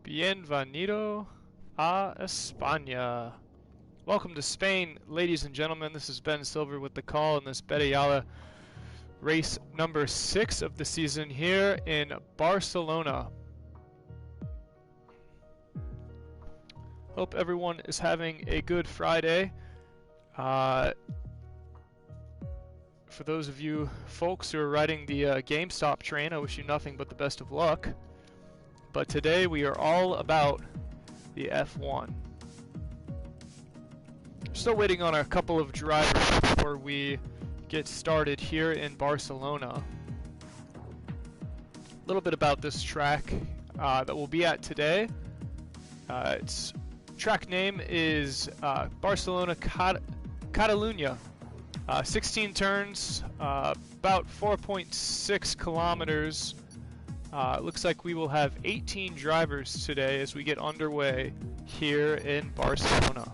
Bienvenido a España. Welcome to Spain, ladies and gentlemen. This is Ben Silver with the call in this Bette Jalle race number 6 of the season here in Barcelona. Hope everyone is having a good Friday. For those of you folks who are riding the GameStop train, I wish you nothing but the best of luck. But today we are all about the F1. Still waiting on a couple of drivers before we get started here in Barcelona. A little bit about this track that we'll be at today. Its track name is Barcelona Catalunya. 16 turns, about 4.6 kilometers. Looks like we will have 18 drivers today as we get underway here in Barcelona.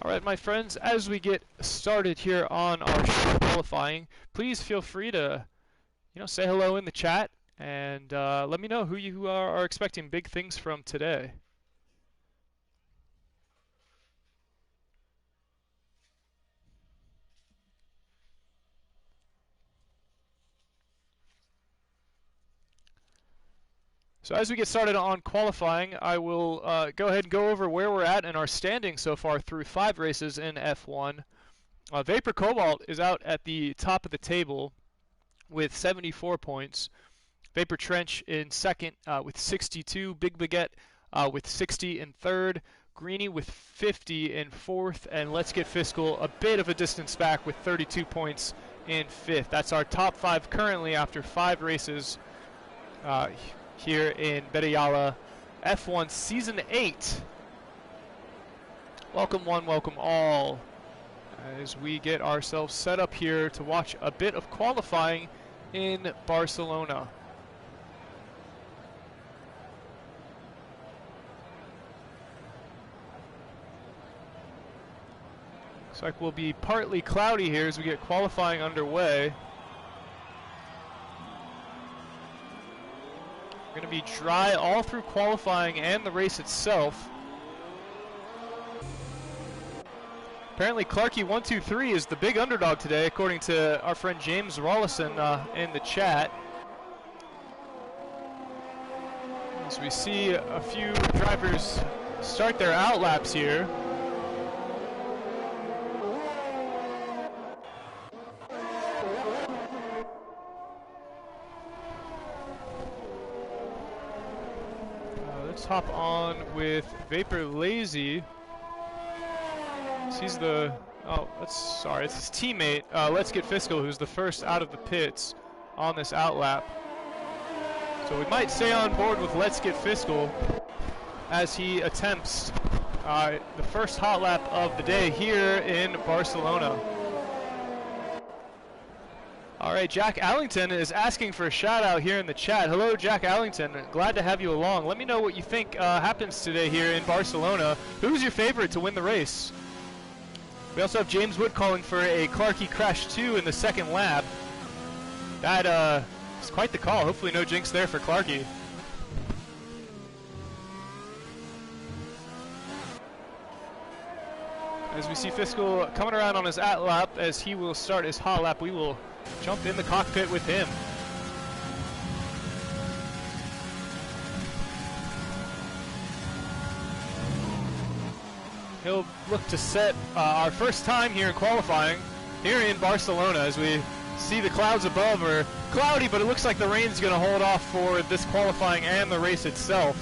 Alright, my friends, as we get started here on our qualifying, please feel free to, say hello in the chat and let me know who you are expecting big things from today. So as we get started on qualifying, I will go ahead and go over where we're at in our standing so far through 5 races in F1. Vapor Cobalt is out at the top of the table with 74 points. Vapor Trench in second with 62. Big Baguette with 60 in third. Greenie with 50 in fourth. And Let's Get Fiscal a bit of a distance back with 32 points in fifth. That's our top 5 currently after 5 races here in Bette Jalle F1 Season 8. Welcome one, welcome all, as we get ourselves set up here to watch a bit of qualifying in Barcelona. Looks like we'll be partly cloudy here as we get qualifying underway. Going to be dry all through qualifying and the race itself. Apparently Clarky123 is the big underdog today, according to our friend James Rawlison in the chat. As we see a few drivers start their outlaps here. Let's hop on with Vapor Lazy. He's the it's his teammate, Let's Get Fiscal, who's the first out of the pits on this outlap. So we might stay on board with Let's Get Fiscal as he attempts the first hot lap of the day here in Barcelona. Alright, Jack Allington is asking for a shout out here in the chat. Hello, Jack Allington. Glad to have you along. Let me know what you think happens today here in Barcelona. Who's your favorite to win the race? We also have James Wood calling for a Clarky Crash 2 in the second lap. That is quite the call. Hopefully no jinx there for Clarky. As we see Fiscal coming around on his at lap as he will start his hot lap, we will jump in the cockpit with him. He'll look to set our first time here in qualifying here in Barcelona, as we see the clouds above are cloudy, but it looks like the rain's going to hold off for this qualifying and the race itself.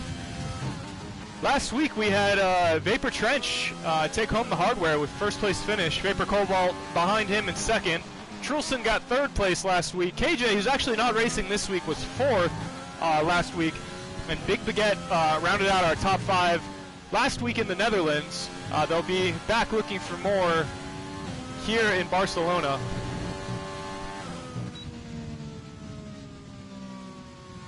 Last week we had Vapor Trench take home the hardware with first place finish. Vapor Cobalt behind him in second. Trulson got third place last week. KJ, who's actually not racing this week, was fourth last week. And Big Baguette rounded out our top 5 last week in the Netherlands. they'll be back looking for more here in Barcelona.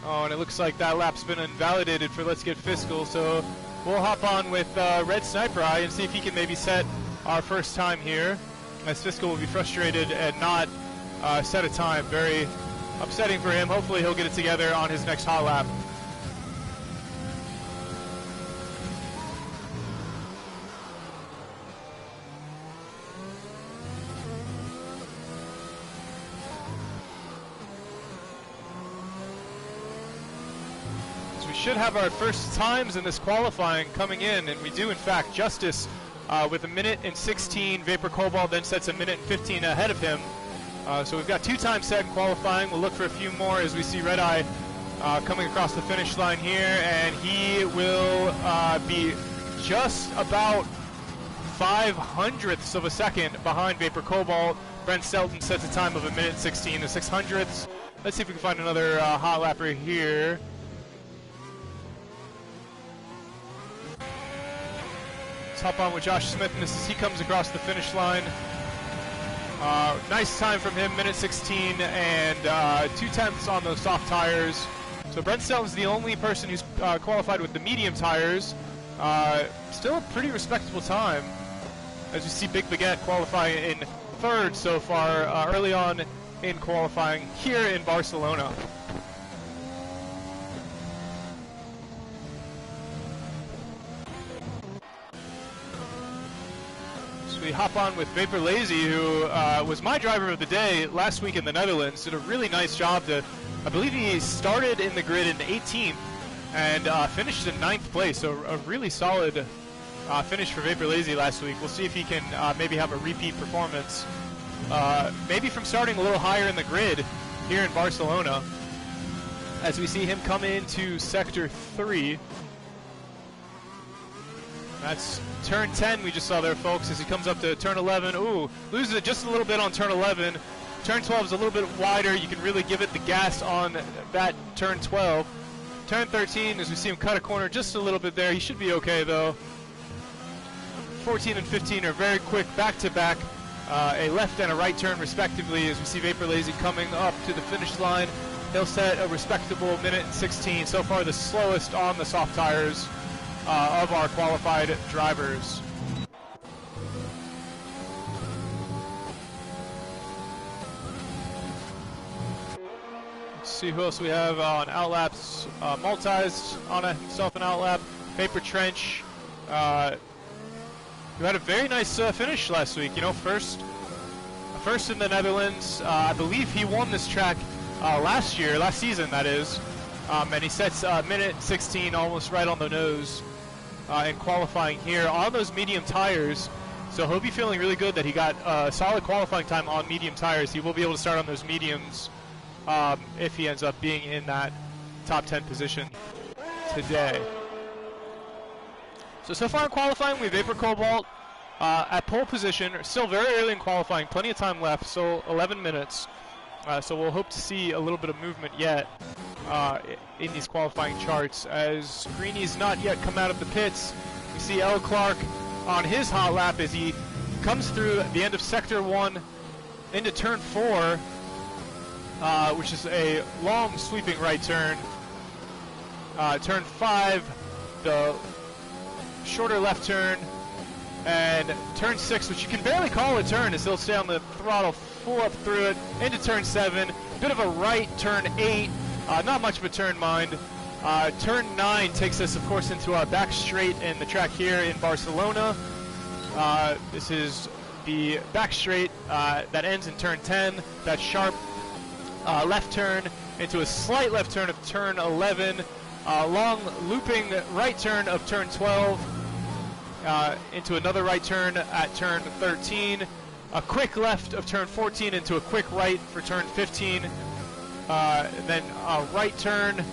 Oh, and it looks like that lap's been invalidated for Let's Get Fiscal, so we'll hop on with Red Sniper Eye and see if he can maybe set our first time here, as Fiscal will be frustrated and not set a time. Very upsetting for him. Hopefully he'll get it together on his next hot lap. We should have our first times in this qualifying coming in, and we do in fact. Justice with 1:16. Vapor Cobalt then sets 1:15 ahead of him. So we've got 2 times set in qualifying. We'll look for a few more as we see Red Eye coming across the finish line here, and he will be just about 0.05 of a second behind Vapor Cobalt. Brent Stelton sets a time of 1:16, the 600ths. Let's see if we can find another hot lapper here. Let's hop on with Josh Smith, and as he comes across the finish line. Nice time from him, 1:16 and 0.2 on those soft tires. So Brent Stelton's the only person who's qualified with the medium tires. Still a pretty respectable time, as you see Big Baguette qualify in 3rd so far early on in qualifying here in Barcelona. We hop on with Vapor Lazy, who was my driver of the day last week in the Netherlands. Did a really nice job. I believe he started in the grid in 18th and finished in 9th place. So a really solid finish for Vapor Lazy last week. We'll see if he can maybe have a repeat performance. Maybe from starting a little higher in the grid here in Barcelona, as we see him come into Sector 3. That's turn 10 we just saw there, folks, as he comes up to turn 11. Ooh, loses it just a little bit on turn 11. Turn 12 is a little bit wider. You can really give it the gas on that turn 12. Turn 13, as we see him cut a corner just a little bit there. He should be okay, though. 14 and 15 are very quick back-to-back. A left and a right turn, respectively, as we see Vapor Lazy coming up to the finish line. He'll set a respectable 1:16. So far, the slowest on the soft tires of our qualified drivers. Let's see who else we have on outlaps. Maltese on himself an outlap. Vapor Trench, who had a very nice finish last week. You know, first in the Netherlands. I believe he won this track last season, that is. And he sets 1:16, almost right on the nose. In qualifying here on those medium tires. So he'll be feeling really good that he got a solid qualifying time on medium tires. He will be able to start on those mediums if he ends up being in that top 10 position today. So far in qualifying, we have Vapor Cobalt at pole position. Still very early in qualifying, plenty of time left, so 11 minutes. So we'll hope to see a little bit of movement yet in these qualifying charts, as Greeny's not yet come out of the pits. We see L. Clark on his hot lap as he comes through the end of Sector 1 into Turn 4, which is a long sweeping right turn. Turn 5, the shorter left turn, and Turn 6, which you can barely call a turn as he'll stay on the throttle full up through it, into Turn 7, bit of a right, Turn 8, not much of a turn, mind. Turn 9 takes us, of course, into our back straight in the track here in Barcelona. This is the back straight that ends in Turn 10, that sharp left turn into a slight left turn of Turn 11, long looping right turn of Turn 12, into another right turn at Turn 13, a quick left of Turn 14 into a quick right for Turn 15, then a right turn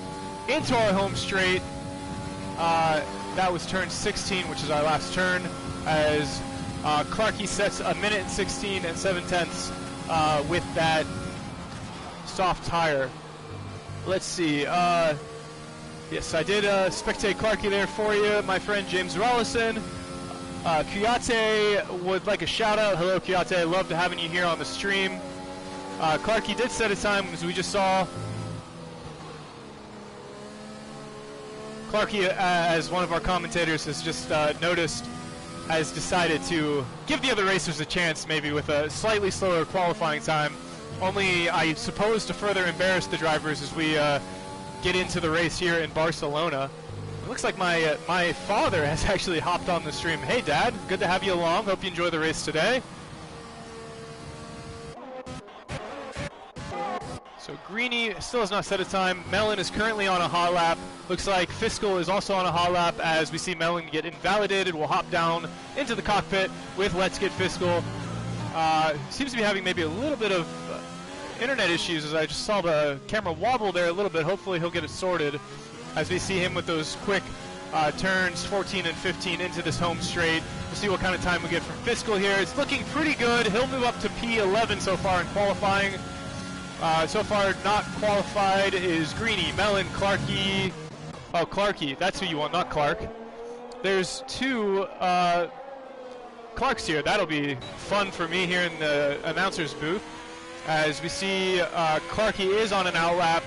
into our home straight. That was Turn 16, which is our last turn, as Clarkey sets 1:16 and 7/10 with that soft tire. Let's see. Yes, I did spectate Clarkey there for you. My friend James Rollison Kuyate would like a shout out. Hello, Kuyate. Love to having you here on the stream. Clarky did set a time, as we just saw. Clarky, as one of our commentators has just noticed, has decided to give the other racers a chance, maybe with a slightly slower qualifying time. Only, I suppose, to further embarrass the drivers as we get into the race here in Barcelona. It looks like my father has actually hopped on the stream. Hey, Dad, good to have you along. Hope you enjoy the race today. So Greeny still has not set a time. Melon is currently on a hot lap. Looks like Fiscal is also on a hot lap as we see Melon get invalidated. We'll hop down into the cockpit with Let's Get Fiscal. Seems to be having maybe a little bit of internet issues as I just saw the camera wobble there a little bit. Hopefully he'll get it sorted as we see him with those quick turns 14 and 15 into this home straight. We'll see what kind of time we get from Fiscal here. It's looking pretty good. He'll move up to P11 so far in qualifying. So far not qualified is Greeny, Melon, Clarky. Oh, Clarky, that's who you want, not Clark. There's two Clarks here. That'll be fun for me here in the announcer's booth. As we see Clarky is on an outlap.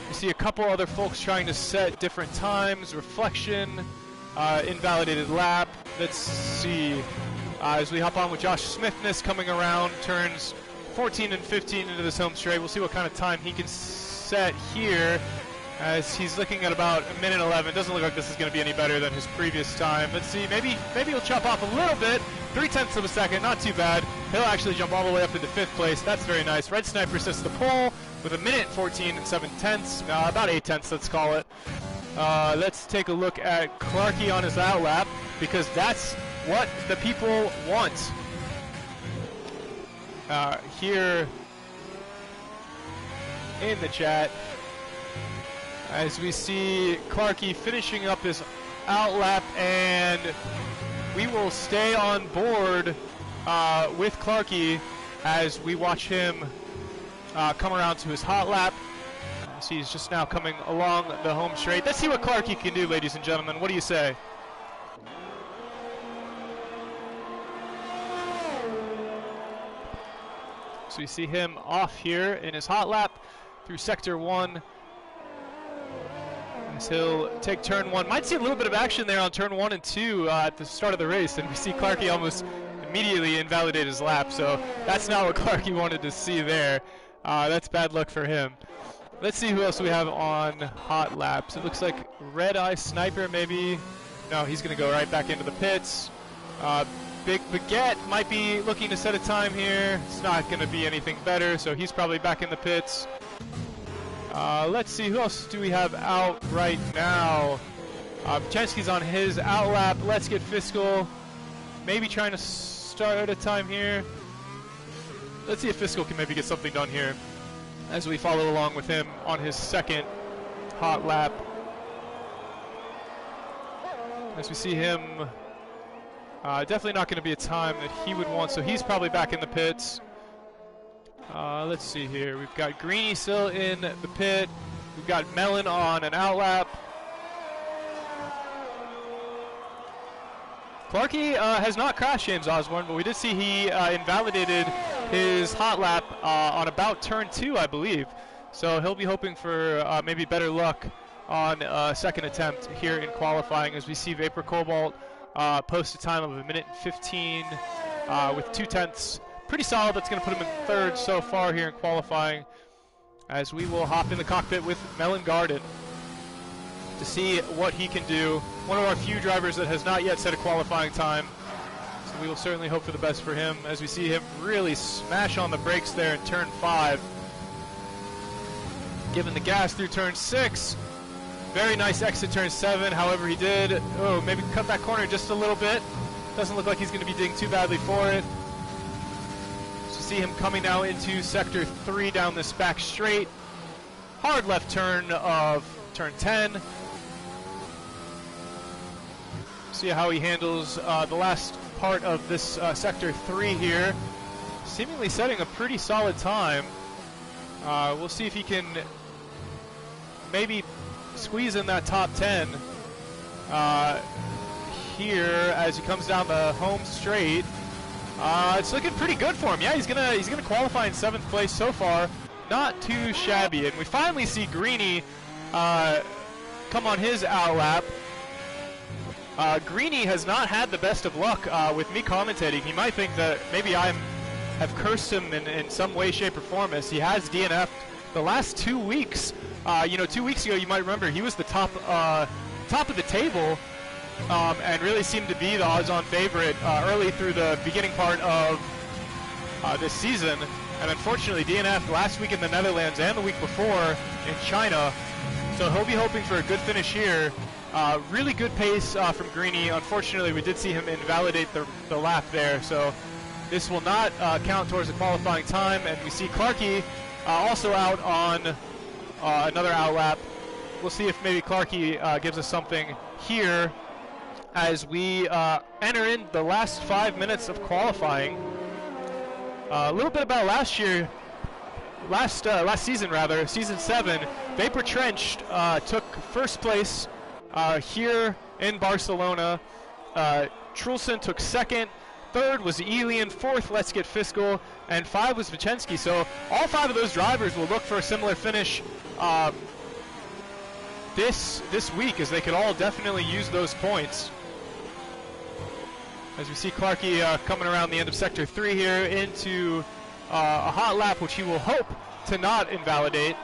We see a couple other folks trying to set different times. Reflection, invalidated lap. Let's see. As we hop on with Josh Smithness coming around, turns 14 and 15 into this home straight. We'll see what kind of time he can set here as he's looking at about a minute 11. Doesn't look like this is going to be any better than his previous time. Let's see, maybe he'll chop off a little bit. 0.3 of a second, not too bad. He'll actually jump all the way up into 5th place. That's very nice. Red Sniper sets the pole with a minute 14 and 7/10, about 8/10, let's call it. Let's take a look at Clarky on his outlap because that's what the people want. Here in the chat as we see Clarky finishing up his outlap, and we will stay on board with Clarky as we watch him come around to his hot lap. So he's just now coming along the home straight. Let's see what Clarky can do, ladies and gentlemen. What do you say? So we see him off here in his hot lap through Sector 1. As he'll take Turn 1. Might see a little bit of action there on Turn 1 and 2 at the start of the race. And we see Clarky almost immediately invalidate his lap. So that's not what Clarky wanted to see there. That's bad luck for him. Let's see who else we have on hot laps. It looks like Red Eye Sniper maybe. No, he's going to go right back into the pits. Big Baguette might be looking to set a time here. It's not going to be anything better, so he's probably back in the pits. Let's see, who else do we have out right now? Chensky's on his outlap. Let's Get Fiscal. Maybe trying to start a time here. Let's see if Fiscal can maybe get something done here as we follow along with him on his second hot lap. As we see him, definitely not going to be a time that he would want, so he's probably back in the pits. Let's see here. We've got Greeny still in the pit. We've got Melon on an outlap. Clarky has not crashed James Osborne, but we did see he invalidated his hot lap on about Turn 2, I believe. So he'll be hoping for maybe better luck on a second attempt here in qualifying as we see Vapor Cobalt post a time of 1:15 with 2/10. Pretty solid. That's going to put him in third so far here in qualifying as we will hop in the cockpit with Melon Garden to see what he can do. One of our few drivers that has not yet set a qualifying time. So we will certainly hope for the best for him as we see him really smash on the brakes there in Turn 5. Giving the gas through Turn 6. Very nice exit Turn 7, however he did. Oh, maybe cut that corner just a little bit. Doesn't look like he's going to be dinged too badly for it. So see him coming now into Sector 3 down this back straight. Hard left turn of Turn 10. See how he handles the last part of this Sector 3 here. Seemingly setting a pretty solid time. We'll see if he can maybe squeeze in that top 10. here as he comes down the home straight. It's looking pretty good for him. Yeah, he's gonna qualify in 7th place so far. Not too shabby. And we finally see Greeny come on his out lap. Greeny has not had the best of luck with me commentating. He might think that maybe I have cursed him in some way, shape, or form, as he has DNF'd the last 2 weeks. 2 weeks ago, you might remember, he was the top of the table and really seemed to be the odds-on favorite early through the beginning part of this season. And unfortunately, DNF'd last week in the Netherlands and the week before in China. So he'll be hoping for a good finish here. Really good pace from Greeny. Unfortunately, we did see him invalidate the lap there, so this will not count towards the qualifying time. And we see Clarkey also out on another out lap. We'll see if maybe Clarkey gives us something here as we enter in the last 5 minutes of qualifying. A little bit about last season rather, season 7. Vapor Trench took 1st place here in Barcelona. Trulson took 2nd. 3rd was Elian. 4th, Let's Get Fiscal. And 5 was Vicensky. So all 5 of those drivers will look for a similar finish this week, as they could all definitely use those points. As we see Clarkey coming around the end of Sector 3 here into a hot lap, which he will hope to not invalidate.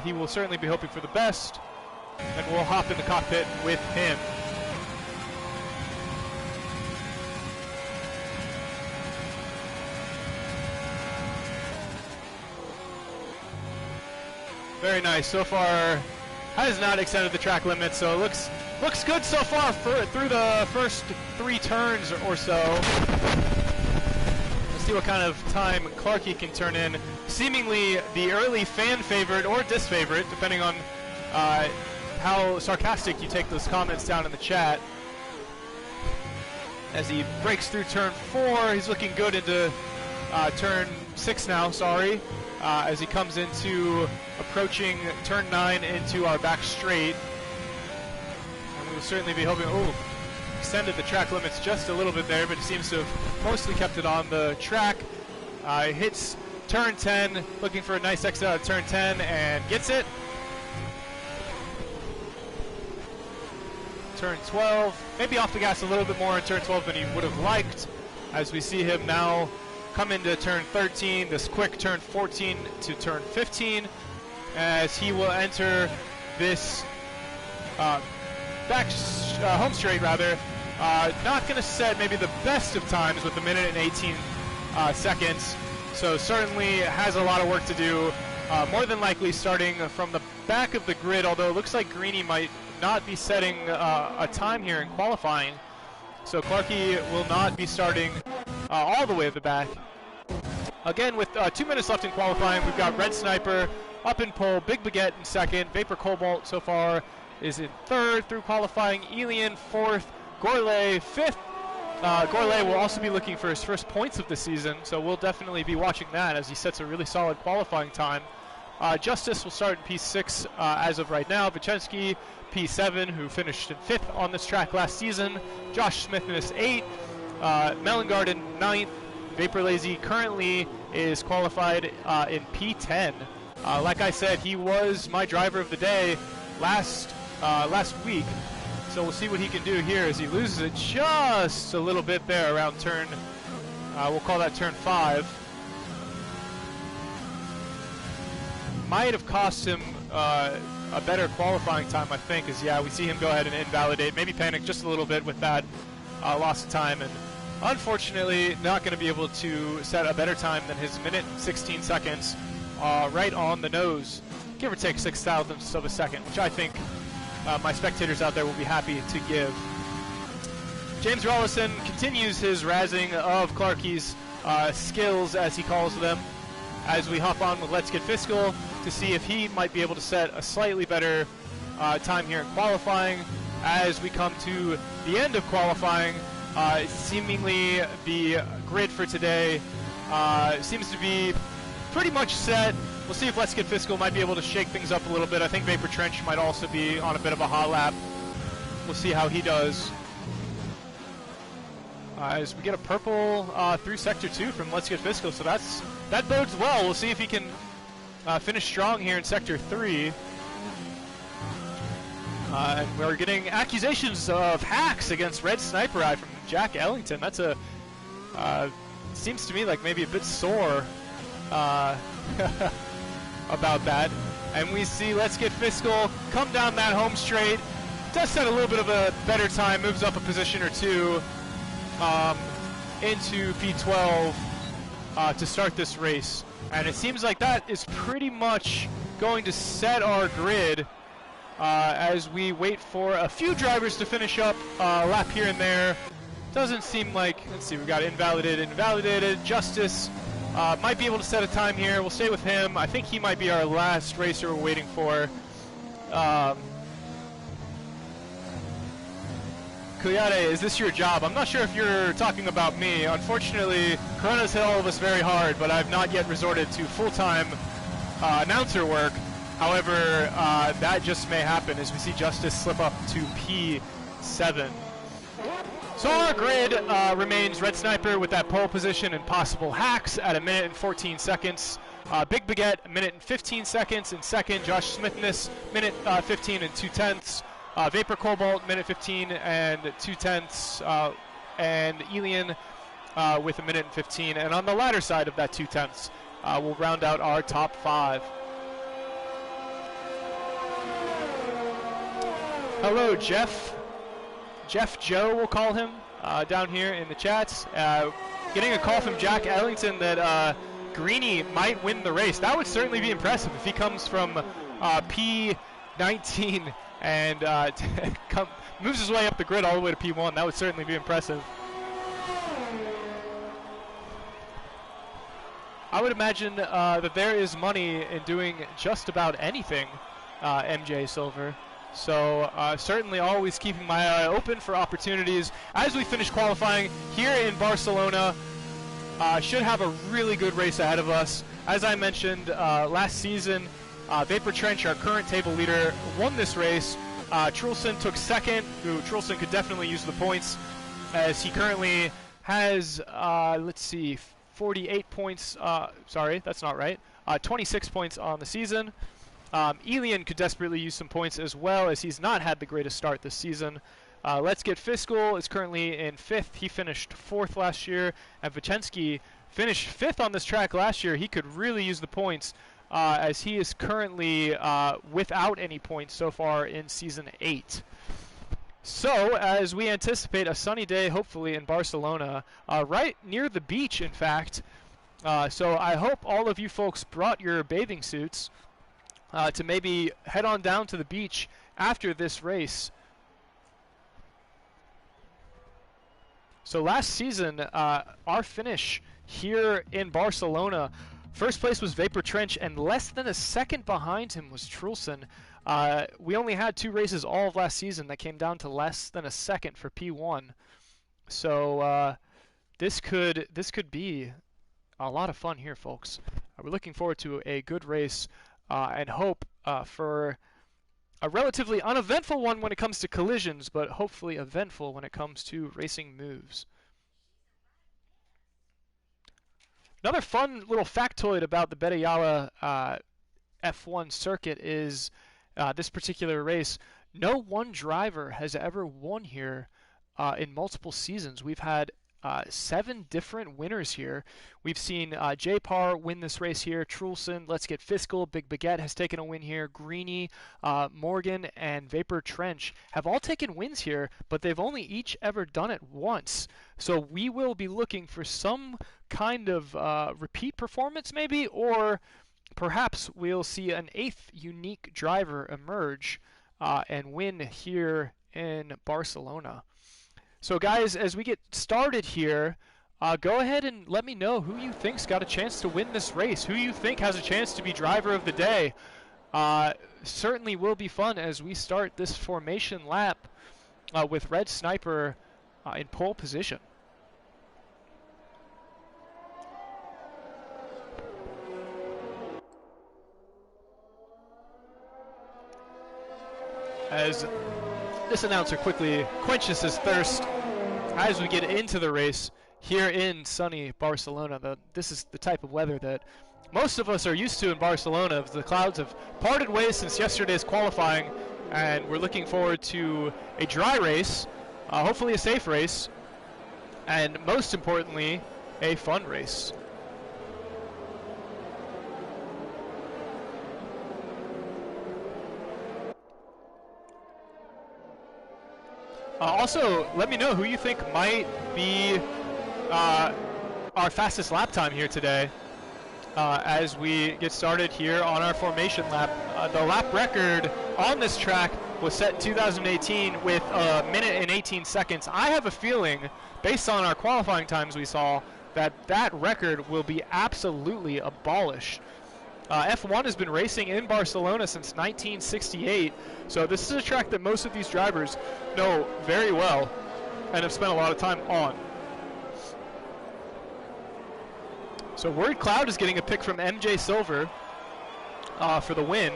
He will certainly be hoping for the best, and we'll hop in the cockpit with him. Very nice. So far, has not extended the track limit, so it looks good so far through the first 3 turns or so. Let's see what kind of time Clarkey can turn in. Seemingly the early fan favorite or disfavorite, depending on how sarcastic you take those comments down in the chat. As he breaks through turn 4, he's looking good into turn 6 now, as he comes into approaching turn 9 into our back straight. And we will certainly be hoping, extended the track limits just a little bit there, but he seems to have mostly kept it on the track. Hits turn 10, looking for a nice exit out of turn 10, and gets it. Turn 12, maybe off the gas a little bit more in turn 12 than he would have liked, as we see him now come into turn 13, this quick turn 14 to turn 15, as he will enter this home straight rather. Not going to set maybe the best of times with 1 minute and 18 seconds, so certainly has a lot of work to do. More than likely starting from the back of the grid, although it looks like Greeny might not be setting a time here in qualifying. So Clarkey will not be starting all the way at the back. Again, with 2 minutes left in qualifying, we've got Red Sniper up in pole, Big Baguette in 2nd, Vapor Cobalt so far is in 3rd through qualifying, Elian 4th, Gourlay 5th. Gourlay will also be looking for his first points of the season, so we'll definitely be watching that as he sets a really solid qualifying time. Justice will start in P6 as of right now. Vicensky, P7, who finished in 5th on this track last season. Josh Smith in 8th. Mellengarden 9th. Vapor Lazy currently is qualified in P10. Like I said, he was my driver of the day last week. So we'll see what he can do here as he loses it just a little bit there around turn, we'll call that turn 5. Might have cost him a better qualifying time, I think, as we see him go ahead and invalidate, maybe panic just a little bit with that loss of time, and unfortunately not going to be able to set a better time than his 1 minute and 16 seconds right on the nose, give or take 6 thousandths of a second, which I think my spectators out there will be happy to give. James Rollison continues his razzing of Clarkey's skills, as he calls them, as we hop on with Let's Get Fiscal to see if he might be able to set a slightly better time here in qualifying. As we come to the end of qualifying, seemingly the grid for today seems to be pretty much set. We'll see if Let's Get Fiscal might be able to shake things up a little bit. I think Vapor Trench might also be on a bit of a hot lap. We'll see how he does. as we get a purple through Sector 2 from Let's Get Fiscal, so that bodes well. We'll see if he can finish strong here in Sector 3. And we're getting accusations of hacks against Red Sniper Eye from Jack Ellington. That's a seems to me like maybe a bit sore about that. And we see Let's Get Fiscal come down that home straight. Does set a little bit of a better time, moves up a position or two into P12 to start this race. And it seems like that is pretty much going to set our grid as we wait for a few drivers to finish up a lap here and there. Doesn't seem like, let's see, we've got invalidated, Justice might be able to set a time here. We'll stay with him. I think he might be our last racer we're waiting for. Kuyade, is this your job? I'm not sure if you're talking about me. Unfortunately, Corona's hit all of us very hard, but I've not yet resorted to full-time announcer work. However, that just may happen as we see Justice slip up to P7. So our grid remains Red Sniper with that pole position and possible hacks at 1 minute and 14 seconds. Big Baguette, 1 minute and 15 seconds in second. Josh Smithness, 1 minute 15 and 2/10. Vapor Cobalt, minute 15 and 2/10, and Elian with 1 minute and 15. And on the latter side of that 2/10, we'll round out our top 5. Hello, Jeff. Jeff Joe, we'll call him, down here in the chats. Getting a call from Jack Ellington that Greeny might win the race. That would certainly be impressive if he comes from P19 and moves his way up the grid all the way to P1. That would certainly be impressive. I would imagine that there is money in doing just about anything, MJ Silver. So certainly always keeping my eye open for opportunities. As we finish qualifying here in Barcelona, should have a really good race ahead of us. As I mentioned last season, Vapor Trench, our current table leader, won this race. Trulson took second. Trulson could definitely use the points as he currently has, let's see, 48 points. Sorry, that's not right. 26 points on the season. Elian could desperately use some points as well as he's not had the greatest start this season. Let's Get Fiscal is currently in 5th. He finished 4th last year. And Vachensky finished 5th on this track last year. He could really use the points as he is currently without any points so far in Season 8. So, as we anticipate a sunny day, hopefully, in Barcelona, right near the beach, in fact. So I hope all of you folks brought your bathing suits to maybe head on down to the beach after this race. So last season, our finish here in Barcelona, first place was Vapor Trench, and less than a second behind him was Trulson. We only had 2 races all of last season that came down to less than a second for P1. So this could be a lot of fun here, folks. We're looking forward to a good race and hope for a relatively uneventful one when it comes to collisions, but hopefully eventful when it comes to racing moves. Another fun little factoid about the Bette Jalle F1 circuit is this particular race. No one driver has ever won here in multiple seasons. We've had 7 different winners here. We've seen J-Par win this race here. Trulson, Let's Get Fiscal, Big Baguette has taken a win here. Greeny, Morgan, and Vapor Trench have all taken wins here, but they've only each ever done it once. So we will be looking for some kind of repeat performance maybe, or perhaps we'll see an 8th unique driver emerge and win here in Barcelona. So guys, as we get started here, go ahead and let me know who you think's got a chance to win this race, who you think has a chance to be driver of the day. Certainly will be fun as we start this formation lap with Red Sniper in pole position. As this announcer quickly quenches his thirst as we get into the race here in sunny Barcelona. This is the type of weather that most of us are used to in Barcelona. The clouds have parted ways since yesterday's qualifying, and we're looking forward to a dry race, hopefully a safe race, and most importantly, a fun race. Also, let me know who you think might be our fastest lap time here today as we get started here on our formation lap. The lap record on this track was set in 2018 with 1 minute and 18 seconds. I have a feeling, based on our qualifying times we saw, that record will be absolutely abolished. F1 has been racing in Barcelona since 1968, so this is a track that most of these drivers know very well and have spent a lot of time on. So Word Cloud is getting a pick from MJ Silver for the win.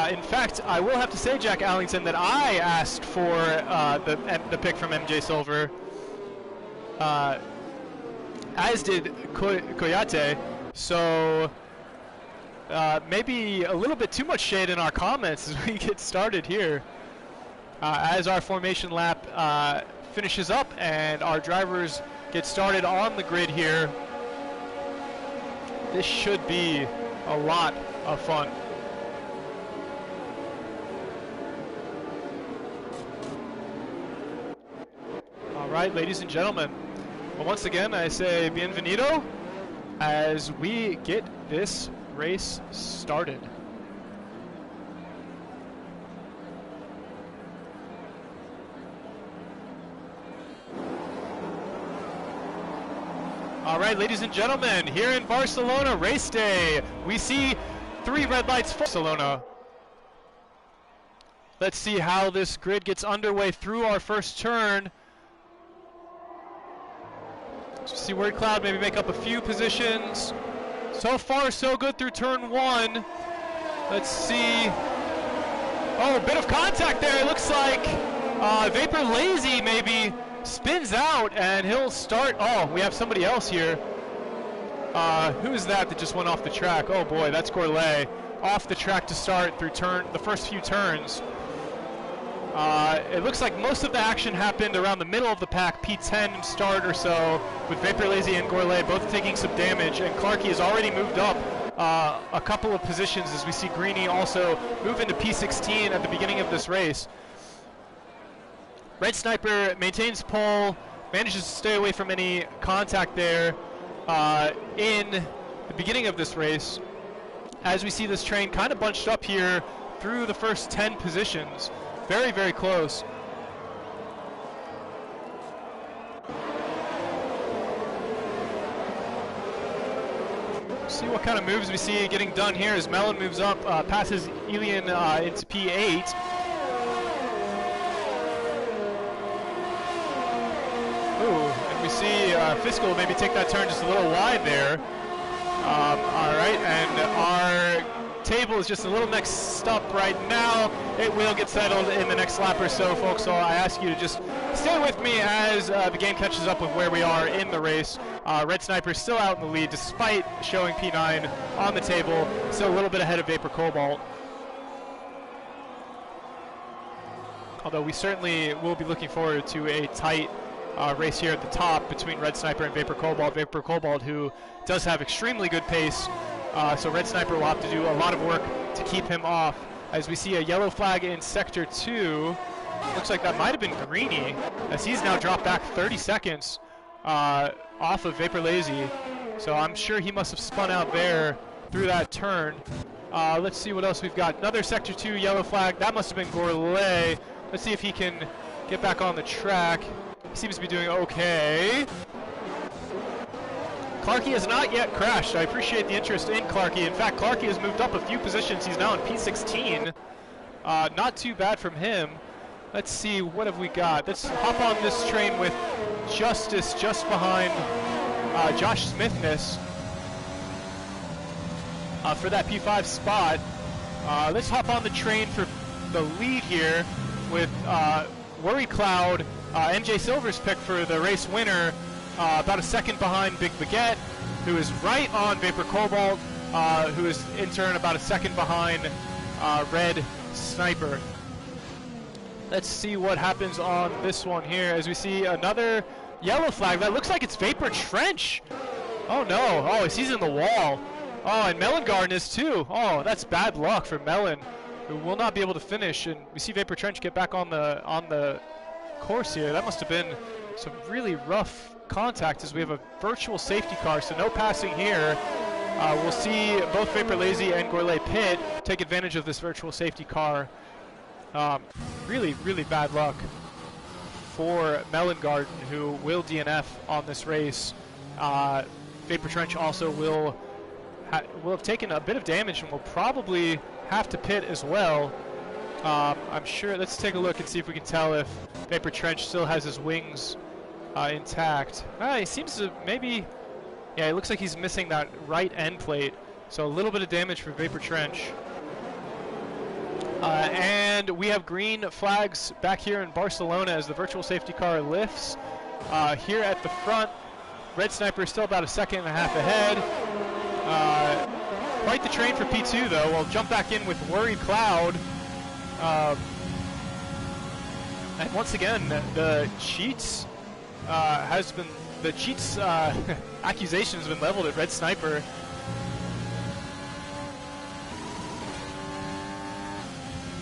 In fact, I will have to say, Jack Allington, that I asked for the pick from MJ Silver, as did Koyate, so maybe a little bit too much shade in our comments as we get started here. As our formation lap finishes up and our drivers get started on the grid here, this should be a lot of fun. All right, ladies and gentlemen. Well, once again, I say bienvenido as we get this race started. All right, ladies and gentlemen, here in Barcelona, race day. We see 3 red lights for Barcelona. Let's see how this grid gets underway through our first turn. So see Word Cloud maybe make up a few positions. So far, so good through turn 1. Let's see. Oh, a bit of contact there. It looks like Vapor Lazy maybe spins out, and he'll start. Oh, we have somebody else here. Who is that just went off the track? Oh boy, that's Gourlay. Off the track to start through the first few turns. It looks like most of the action happened around the middle of the pack, P10 start or so, with Vapor Lazy and Gourlay both taking some damage, and Clarkey has already moved up a couple of positions as we see Greeny also move into P16 at the beginning of this race. Red Sniper maintains pole, manages to stay away from any contact there in the beginning of this race, as we see this train kind of bunched up here through the first 10 positions. Very, very close. See what kind of moves we see getting done here as Melon moves up, passes Elian into P8. Ooh, and we see Fiscal maybe take that turn just a little wide there. All right, and our table is just a little mixed up right now. It will get settled in the next lap or so, folks, so I ask you to just stay with me as the game catches up with where we are in the race. Red Sniper still out in the lead despite showing P9 on the table, still a little bit ahead of Vapor Cobalt. Although we certainly will be looking forward to a tight race here at the top between Red Sniper and Vapor Cobalt. Vapor Cobalt, who does have extremely good pace, so Red Sniper will have to do a lot of work to keep him off. As we see a yellow flag in Sector 2. Looks like that might have been Greeny, as he's now dropped back 30 seconds off of Vapor Lazy. So I'm sure he must have spun out there through that turn. Let's see what else we've got. Another Sector 2 yellow flag. That must have been Gourlay. Let's see if he can get back on the track. He seems to be doing okay. Clarkey has not yet crashed. I appreciate the interest in Clarkey. In fact, Clarkey has moved up a few positions. He's now in P16. Not too bad from him. Let's see, what have we got? Let's hop on this train with Justice just behind Josh Smithness for that P5 spot. Let's hop on the train for the lead here with Worry Cloud, MJ Silver's pick for the race winner, about a second behind Big Baguette, who is right on Vapor Cobalt, who is in turn about a second behind Red Sniper. Let's see what happens on this one here as we see another yellow flag. That looks like it's Vapor Trench. Oh no, oh, he's in the wall. Oh, and Melon Garden is too. Oh, that's bad luck for Melon, who will not be able to finish. And we see Vapor Trench get back on the course here. That must have been some really rough contact as we have a virtual safety car, so no passing here. We'll see both Vapor Lazy and Gourlay Pit take advantage of this virtual safety car. Really, really bad luck for Melon Garden, who will DNF on this race. Vapor Trench also will have taken a bit of damage and will probably have to pit as well. I'm sure. Let's take a look and see if we can tell if Vapor Trench still has his wings intact. He seems to maybe. Yeah, it looks like he's missing that right end plate. So a little bit of damage for Vapor Trench. And we have green flags back here in Barcelona as the virtual safety car lifts. Here at the front, Red Sniper is still about a second and a half ahead. Quite the train for P2 though. We'll jump back in with Worried Cloud. And once again, the cheats accusation has been leveled at Red Sniper.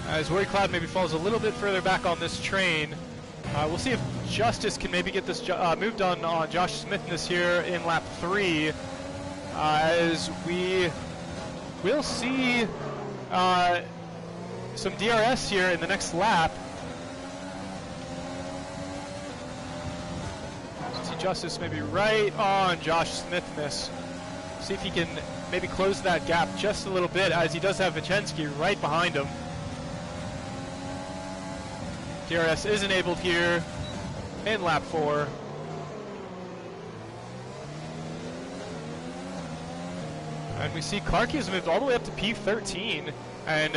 As Worried Cloud maybe falls a little bit further back on this train. We'll see if Justice can maybe get this move done on Josh Smithness here in lap 3. As we will see some DRS here in the next lap. See Justice maybe right on Josh Smithness. See if he can maybe close that gap just a little bit, as he does have Vichensky right behind him. DRS is enabled here in lap 4. And we see Clarky has moved all the way up to P13, and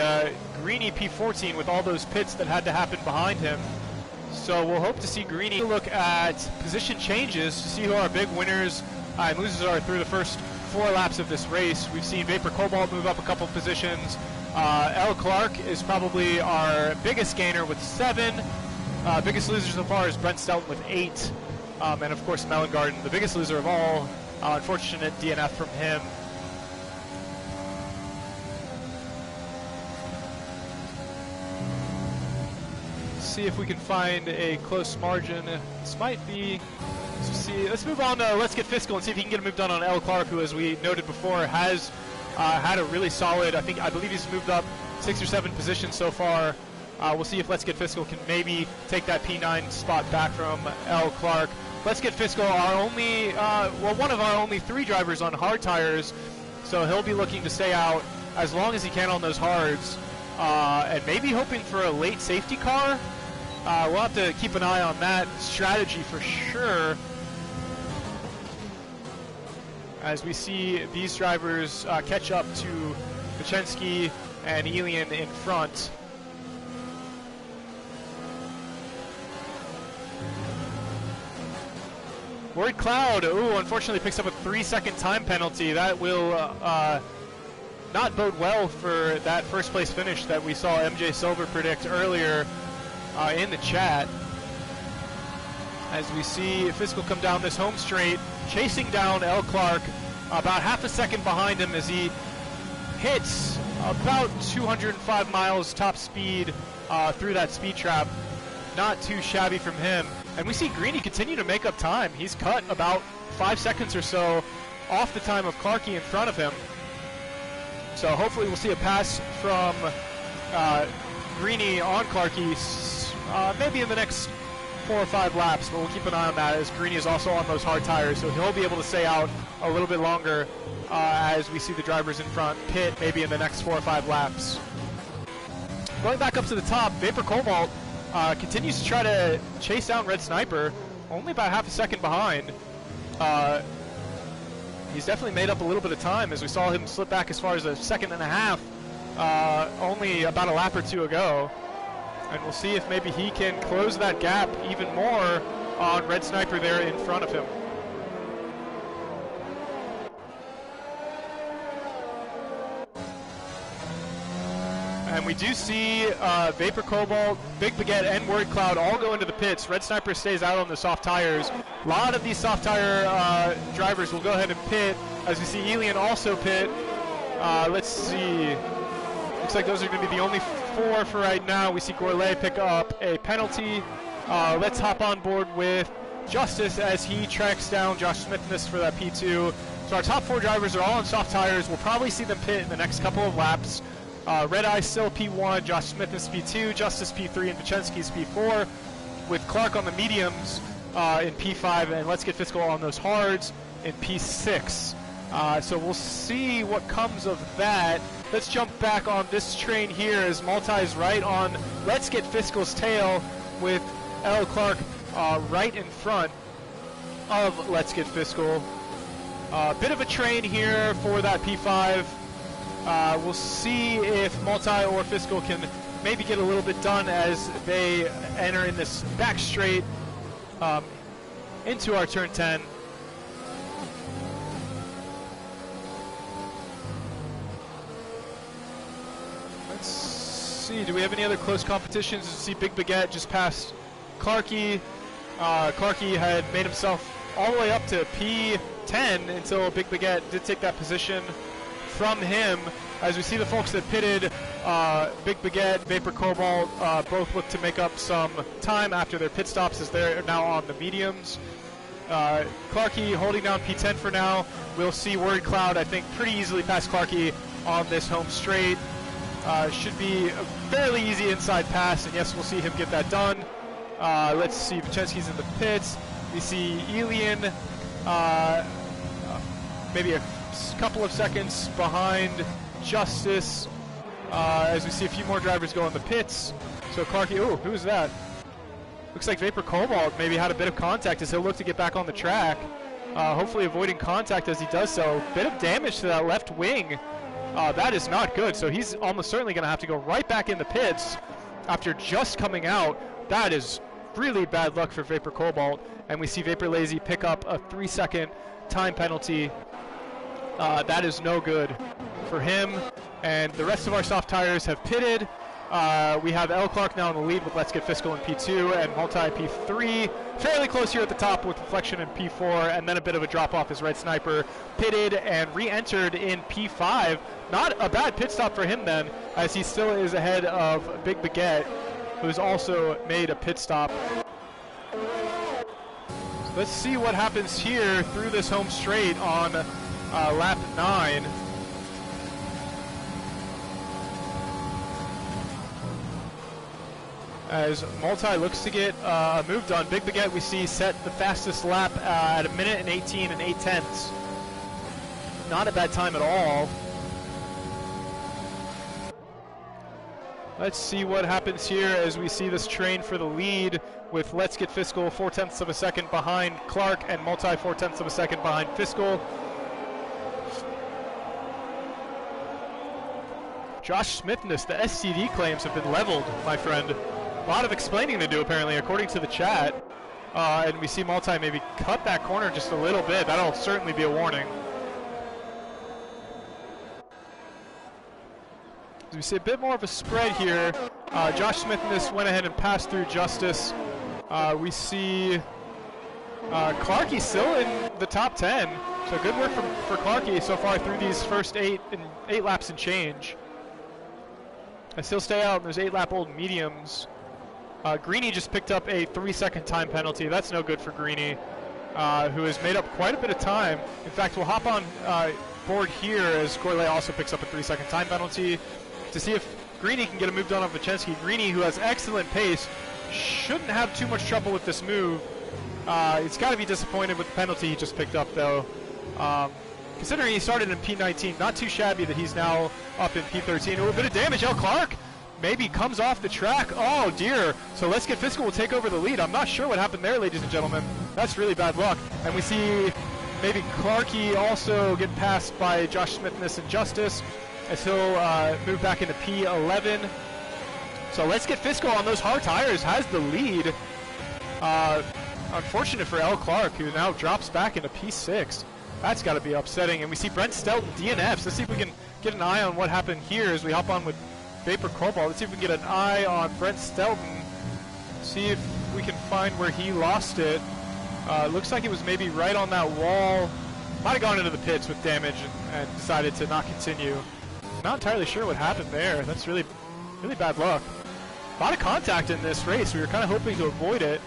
Greeny P14 with all those pits that had to happen behind him. So we'll hope to see Greeny look at position changes to see who our big winners and losers are through the first 4 laps of this race. We've seen Vapor Cobalt move up a couple positions. L. Clark is probably our biggest gainer with 7. Biggest loser so far is Brent Stelton with 8. And of course Melon Garden, the biggest loser of all. Unfortunate DNF from him. See if we can find a close margin. This might be. Let's move on to Let's Get Fiscal and see if he can get a move done on L. Clark, who, as we noted before, has had a really solid. I believe he's moved up 6 or 7 positions so far. We'll see if Let's Get Fiscal can maybe take that P9 spot back from L. Clark. Let's Get Fiscal, one of our only 3 drivers on hard tires, so he'll be looking to stay out as long as he can on those hards, and maybe hoping for a late safety car. We'll have to keep an eye on that strategy for sure, as we see these drivers catch up to Vichensky and Elian in front. Worried Cloud, unfortunately picks up a 3-second time penalty. That will not bode well for that first place finish that we saw MJ Silver predict earlier in the chat. As we see Fiscal come down this home straight, chasing down L. Clark, about half a second behind him as he hits about 205 miles top speed through that speed trap. Not too shabby from him. And we see Greeny continue to make up time. He's cut about 5 seconds or so off the time of Clarky in front of him. So hopefully we'll see a pass from Greeny on Clarky maybe in the next 4 or 5 laps, but we'll keep an eye on that, as Greeny is also on those hard tires, so he'll be able to stay out a little bit longer as we see the drivers in front pit maybe in the next 4 or 5 laps. Going back up to the top, Vapor Cobalt continues to try to chase down Red Sniper, only about half a second behind. He's definitely made up a little bit of time, as we saw him slip back as far as a second and a half only about a lap or 2 ago. And we'll see if maybe he can close that gap even more on Red Sniper there in front of him. And we do see Vapor Cobalt, Big Baguette, and Word Cloud all go into the pits. Red Sniper stays out on the soft tires. A lot of these soft tire drivers will go ahead and pit, as we see Elian also pit. Let's see. Looks like those are going to be the only 4 for right now. We see Gourlay pick up a penalty. Let's hop on board with Justice as he tracks down Josh Smithness for that P2. So our top 4 drivers are all on soft tires. We'll probably see them pit in the next couple of laps. Red Eye still P1, Josh Smithness P2, Justice P3, and Vichensky's P4, with Clark on the mediums in P5, and Let's Get Fiscal on those hards in P6. So we'll see what comes of that. Let's jump back on this train here as Multi's right on Let's Get Fiscal's tail, with L. Clark right in front of Let's Get Fiscal. Bit of a train here for that P5. We'll see if Multi or Fiscal can maybe get a little bit done as they enter in this back straight into our turn 10. Let's see, do we have any other close competitions? See Big Baguette just past Clarky. Clarky had made himself all the way up to P10 until Big Baguette did take that position from him. As we see the folks that pitted, Big Baguette, Vapor Cobalt, both look to make up some time after their pit stops as they're now on the mediums. Clarky holding down P10 for now. We'll see Word Cloud, I think, pretty easily past Clarky on this home straight. Should be a fairly easy inside pass, and yes, we'll see him get that done. Let's see, Vichensky's in the pits. We see Elian, maybe a couple of seconds behind Justice, as we see a few more drivers go in the pits. So Clarky, oh, who's that? Looks like Vapor Cobalt maybe had a bit of contact as he'll look to get back on the track, hopefully avoiding contact as he does so. Bit of damage to that left wing. That is not good, so he's almost certainly going to have to go right back in the pits after just coming out. That is really bad luck for Vapor Cobalt, and we see Vapor Lazy pick up a 3-second time penalty. That is no good for him, and the rest of our soft tires have pitted. We have L. Clark now in the lead with Let's Get Fiscal in P2 and Multi P3. Fairly close here at the top with Reflection in P4, and then a bit of a drop-off as Red Sniper pitted and re-entered in P5. Not a bad pit stop for him then, as he still is ahead of Big Baguette, who's also made a pit stop. Let's see what happens here through this home straight on lap 9. As Multi looks to get a move done. Big Baguette we see set the fastest lap at 1 minute and 18 and 8/10. Not a bad time at all. Let's see what happens here as we see this train for the lead with Let's Get Fiscal 0.4 of a second behind Clark and Multi 0.4 of a second behind Fiscal. Josh Smithness, the SCD claims have been leveled, my friend. A lot of explaining to do, apparently, according to the chat. And we see Multi maybe cut that corner just a little bit. That'll certainly be a warning. We see a bit more of a spread here. Josh Smithness went ahead and passed through Justice. We see Clarky still in the top 10. So good work for Clarky so far through these first 8 laps and change. I still stay out in those 8-lap-old mediums. Greeny just picked up a 3-second time penalty. That's no good for Greeny, who has made up quite a bit of time. In fact, we'll hop on board here as Gourlay also picks up a 3-second time penalty to see if Greeny can get a move done on Vichensky. Greeny, who has excellent pace, shouldn't have too much trouble with this move. He's got to be disappointed with the penalty he just picked up, though. Considering he started in P19, not too shabby that he's now up in P13. A bit of damage. L. Clark maybe comes off the track. Oh, dear. So Let's Get Fiscal will take over the lead. I'm not sure what happened there, ladies and gentlemen. That's really bad luck. And we see maybe Clarky also get passed by Josh Smithness and Justice as he'll move back into P11. So let's get Fiscal on those hard tires, has the lead. Unfortunate for L. Clark, who now drops back into P6. That's got to be upsetting. And we see Brent Stelton DNFs. Let's see if we can get an eye on what happened here as we hop on with Vapor Cobalt. Let's see if we can get an eye on Brent Stelton. See if we can find where he lost it. Looks like it was maybe right on that wall. Might have gone into the pits with damage and decided to not continue. Not entirely sure what happened there. That's really bad luck. A lot of contact in this race. We were kind of hoping to avoid it.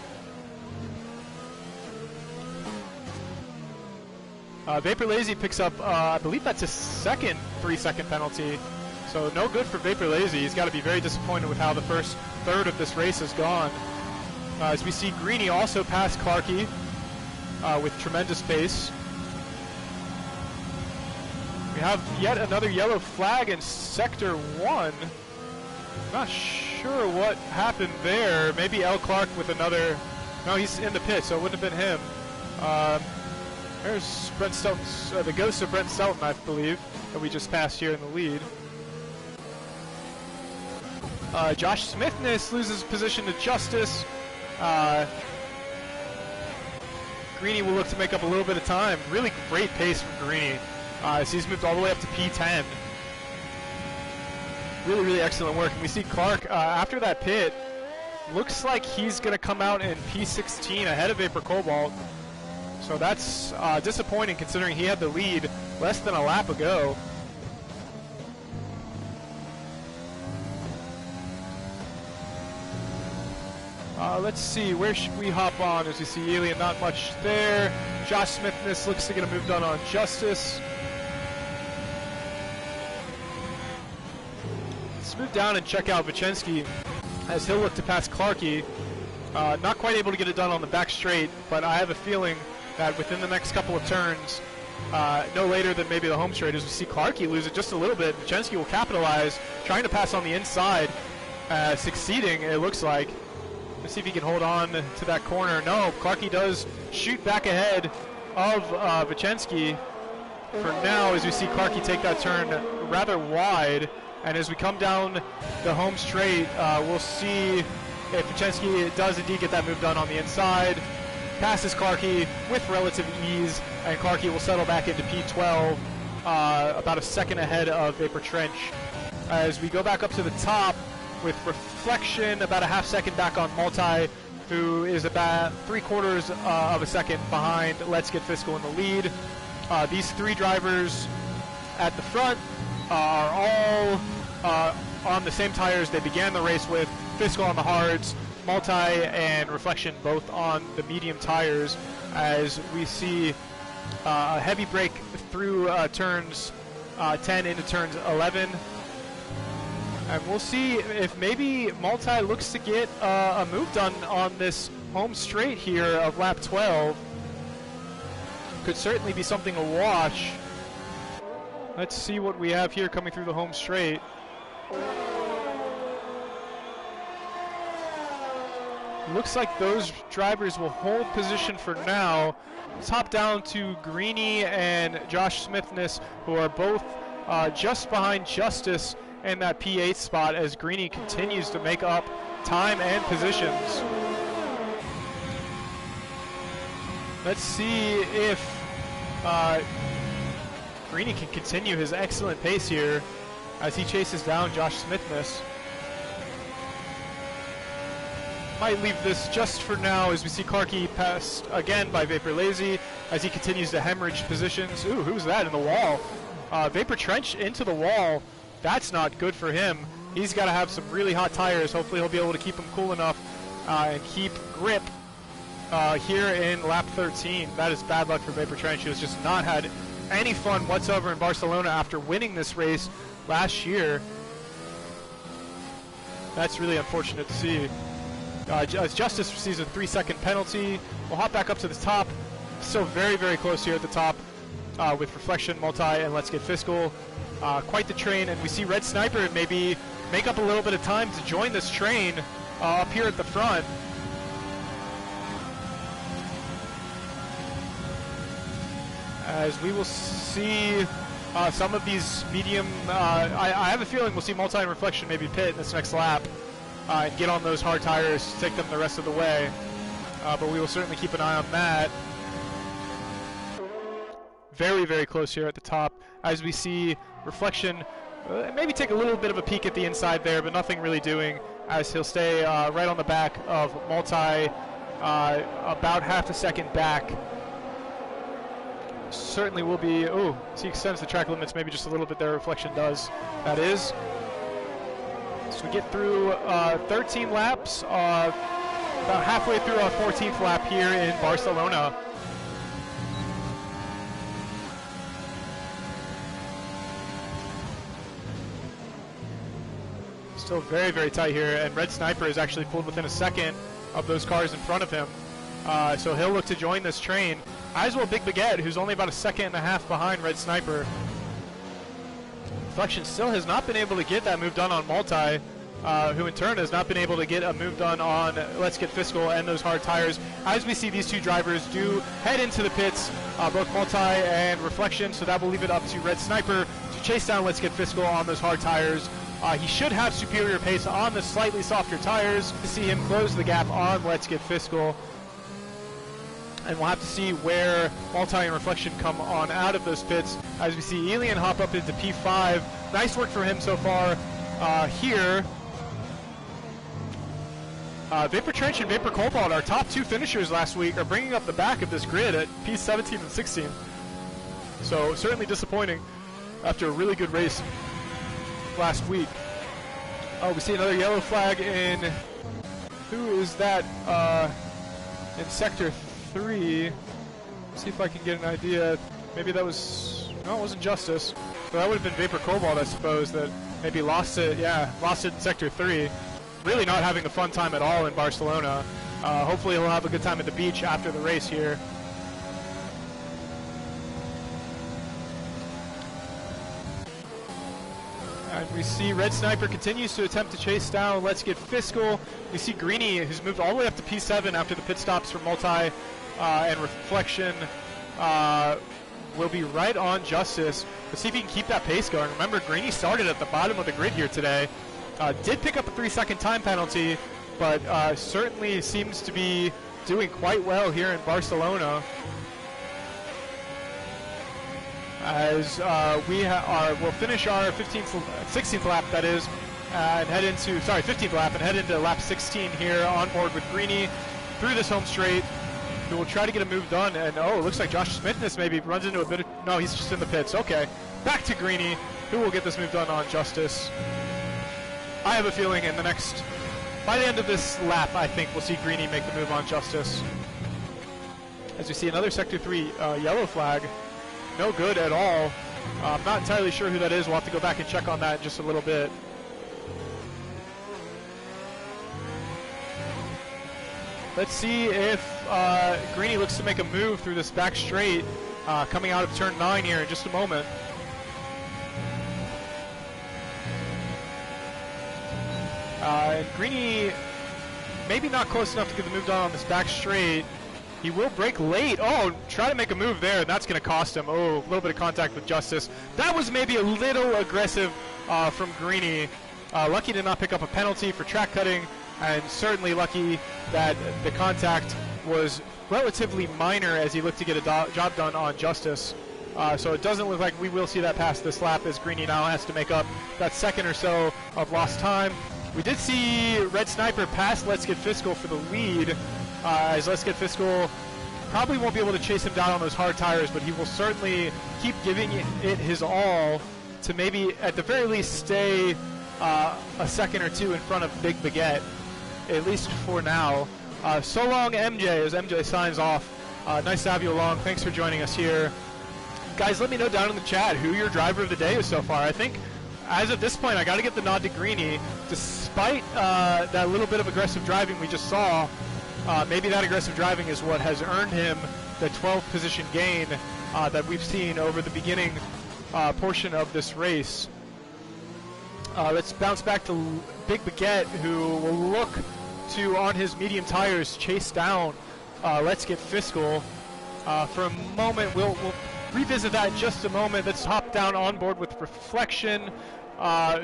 Vapor Lazy picks up, I believe that's his second 3-second penalty. So no good for Vapor Lazy. He's got to be very disappointed with how the first third of this race has gone. As we see Greeny also pass Clarkey with tremendous pace. We have yet another yellow flag in Sector 1. Not sure what happened there. Maybe L. Clark with another... No, he's in the pit, so it wouldn't have been him. There's Brent Stelton, the ghost of Brent Stelton, I believe, that we just passed here in the lead. Josh Smithness loses position to Justice. Greeny will look to make up a little bit of time. Really great pace from Greeny. So he's moved all the way up to P10. Really excellent work. And we see Clark, after that pit, looks like he's going to come out in P16 ahead of Vapor Cobalt. So that's disappointing considering he had the lead less than a lap ago. Let's see, where should we hop on? As we see Alien, not much there. Josh Smithness looks to get a move done on Justice. Let's move down and check out Vicensky as he'll look to pass Clarkey. Not quite able to get it done on the back straight, but I have a feeling that within the next couple of turns, no later than maybe the home straight, as we see Clarkey lose it just a little bit, Vicensky will capitalize, trying to pass on the inside, succeeding, it looks like. Let's see if he can hold on to that corner. No, Clarkey does shoot back ahead of Vicensky for now, as we see Clarkey take that turn rather wide. And as we come down the home straight, we'll see if Vicensky does indeed get that move done on the inside. Passes Clarkey with relative ease, and Clarkey will settle back into P12, about a second ahead of Vapor Trench. As we go back up to the top with Reflection, about a half second back on Multi, who is about 3/4 of a second behind Let's Get Fiscal in the lead. These three drivers at the front are all on the same tires they began the race with. Fiscal on the hards, Multi and Reflection both on the medium tires, as we see a heavy break through turns 10 into turns 11. And we'll see if maybe Multi looks to get a move done on this home straight here of lap 12. Could certainly be something to watch. Let's see what we have here coming through the home straight. Looks like those drivers will hold position for now. Let's hop down to Greeny and Josh Smithness, who are both just behind Justice in that P8 spot, as Greeny continues to make up time and positions. Let's see if Greeny can continue his excellent pace here as he chases down Josh Smithness. Might leave this just for now, as we see Clarkey passed again by Vapor Lazy as he continues to hemorrhage positions. Ooh, who's that in the wall? Vapor Trench into the wall. That's not good for him. He's got to have some really hot tires. Hopefully he'll be able to keep them cool enough and keep grip here in lap 13. That is bad luck for Vapor Trench, who has just not had any fun whatsoever in Barcelona after winning this race last year. That's really unfortunate to see. As Justice receives a 3-second penalty, we'll hop back up to the top. Still very close here at the top with Reflection, Multi, and Let's Get Fiscal. Quite the train, and we see Red Sniper maybe make up a little bit of time to join this train up here at the front. As we will see some of these medium, I have a feeling we'll see Multi and Reflection maybe pit in this next lap. and get on those hard tires to take them the rest of the way. But we will certainly keep an eye on that. Very, very close here at the top. As we see Reflection maybe take a little bit of a peek at the inside there, but nothing really doing, as he'll stay right on the back of Multi, about half a second back. Certainly will be, oh, he extends the track limits maybe just a little bit there, Reflection does. That is. So we get through 13 laps, about halfway through our 14th lap here in Barcelona. Still very, very tight here, and Red Sniper is actually pulled within a second of those cars in front of him. So he'll look to join this train, as will Big Baguette, who's only about a second and a half behind Red Sniper. Reflection still has not been able to get that move done on Multi, who in turn has not been able to get a move done on Let's Get Fiscal and those hard tires. As we see, these two drivers do head into the pits, both Multi and Reflection, so that will leave it up to Red Sniper to chase down Let's Get Fiscal on those hard tires. He should have superior pace on the slightly softer tires to see him close the gap on Let's Get Fiscal. And we'll have to see where Multi and Reflection come on out of those pits. As we see Elian hop up into P5. Nice work for him so far here. Vapor Trench and Vapor Cobalt, our top two finishers last week, are bringing up the back of this grid at P17 and 16. So certainly disappointing after a really good race last week. Oh, we see another yellow flag in, who is that, in Sector 3. Let's see if I can get an idea. Maybe that was, no, it wasn't Justice. So that would have been Vapor Cobalt, I suppose, that maybe lost it, yeah, lost it in Sector 3. Really not having a fun time at all in Barcelona. Hopefully he'll have a good time at the beach after the race here. And we see Red Sniper continues to attempt to chase down Let's Get Fiscal. We see Greeny, who's moved all the way up to P7 after the pit stops for Multi and Reflection, will be right on Justice. Let's see if he can keep that pace going. Remember, Greeny started at the bottom of the grid here today. Did pick up a 3-second time penalty, but certainly seems to be doing quite well here in Barcelona. As we'll finish our 16th lap, that is, and head into, 15th lap, and head into lap 16 here on board with Greeny through this home straight. We will try to get a move done, and oh, it looks like Josh Smithness maybe runs into a bit of, no, he's just in the pits. Okay, back to Greeny, who will get this move done on Justice. I have a feeling by the end of this lap, I think we'll see Greeny make the move on Justice. As we see another Sector 3 yellow flag. No good at all. I'm not entirely sure who that is. We'll have to go back and check on that in just a little bit. Let's see if Greeny looks to make a move through this back straight coming out of turn 9 here in just a moment. And Greeny maybe not close enough to get the move done on this back straight. He will brake late. Oh, try to make a move there, and that's going to cost him. Oh, a little bit of contact with Justice. That was maybe a little aggressive from Greeny. Lucky to not pick up a penalty for track cutting, and certainly lucky that the contact was relatively minor as he looked to get a job done on Justice. So it doesn't look like we will see that pass this lap, as Greeny now has to make up that second or so of lost time. We did see Red Sniper pass Let's Get Fiscal for the lead, as Let's Get Fiscal probably won't be able to chase him down on those hard tires, but he will certainly keep giving it his all to maybe, at the very least, stay a second or two in front of Big Baguette, at least for now. So long, MJ, as MJ signs off. Nice to have you along. Thanks for joining us here. Guys, let me know down in the chat who your driver of the day is so far. I think, as of this point, I got to get the nod to Greeny. Despite that little bit of aggressive driving we just saw, maybe that aggressive driving is what has earned him the 12th position gain that we've seen over the beginning portion of this race. Let's bounce back to Big Baguette, who will look to, on his medium tires, chase down Let's Get Fiscal. For a moment, we'll revisit that in just a moment. Let's hop down on board with Reflection,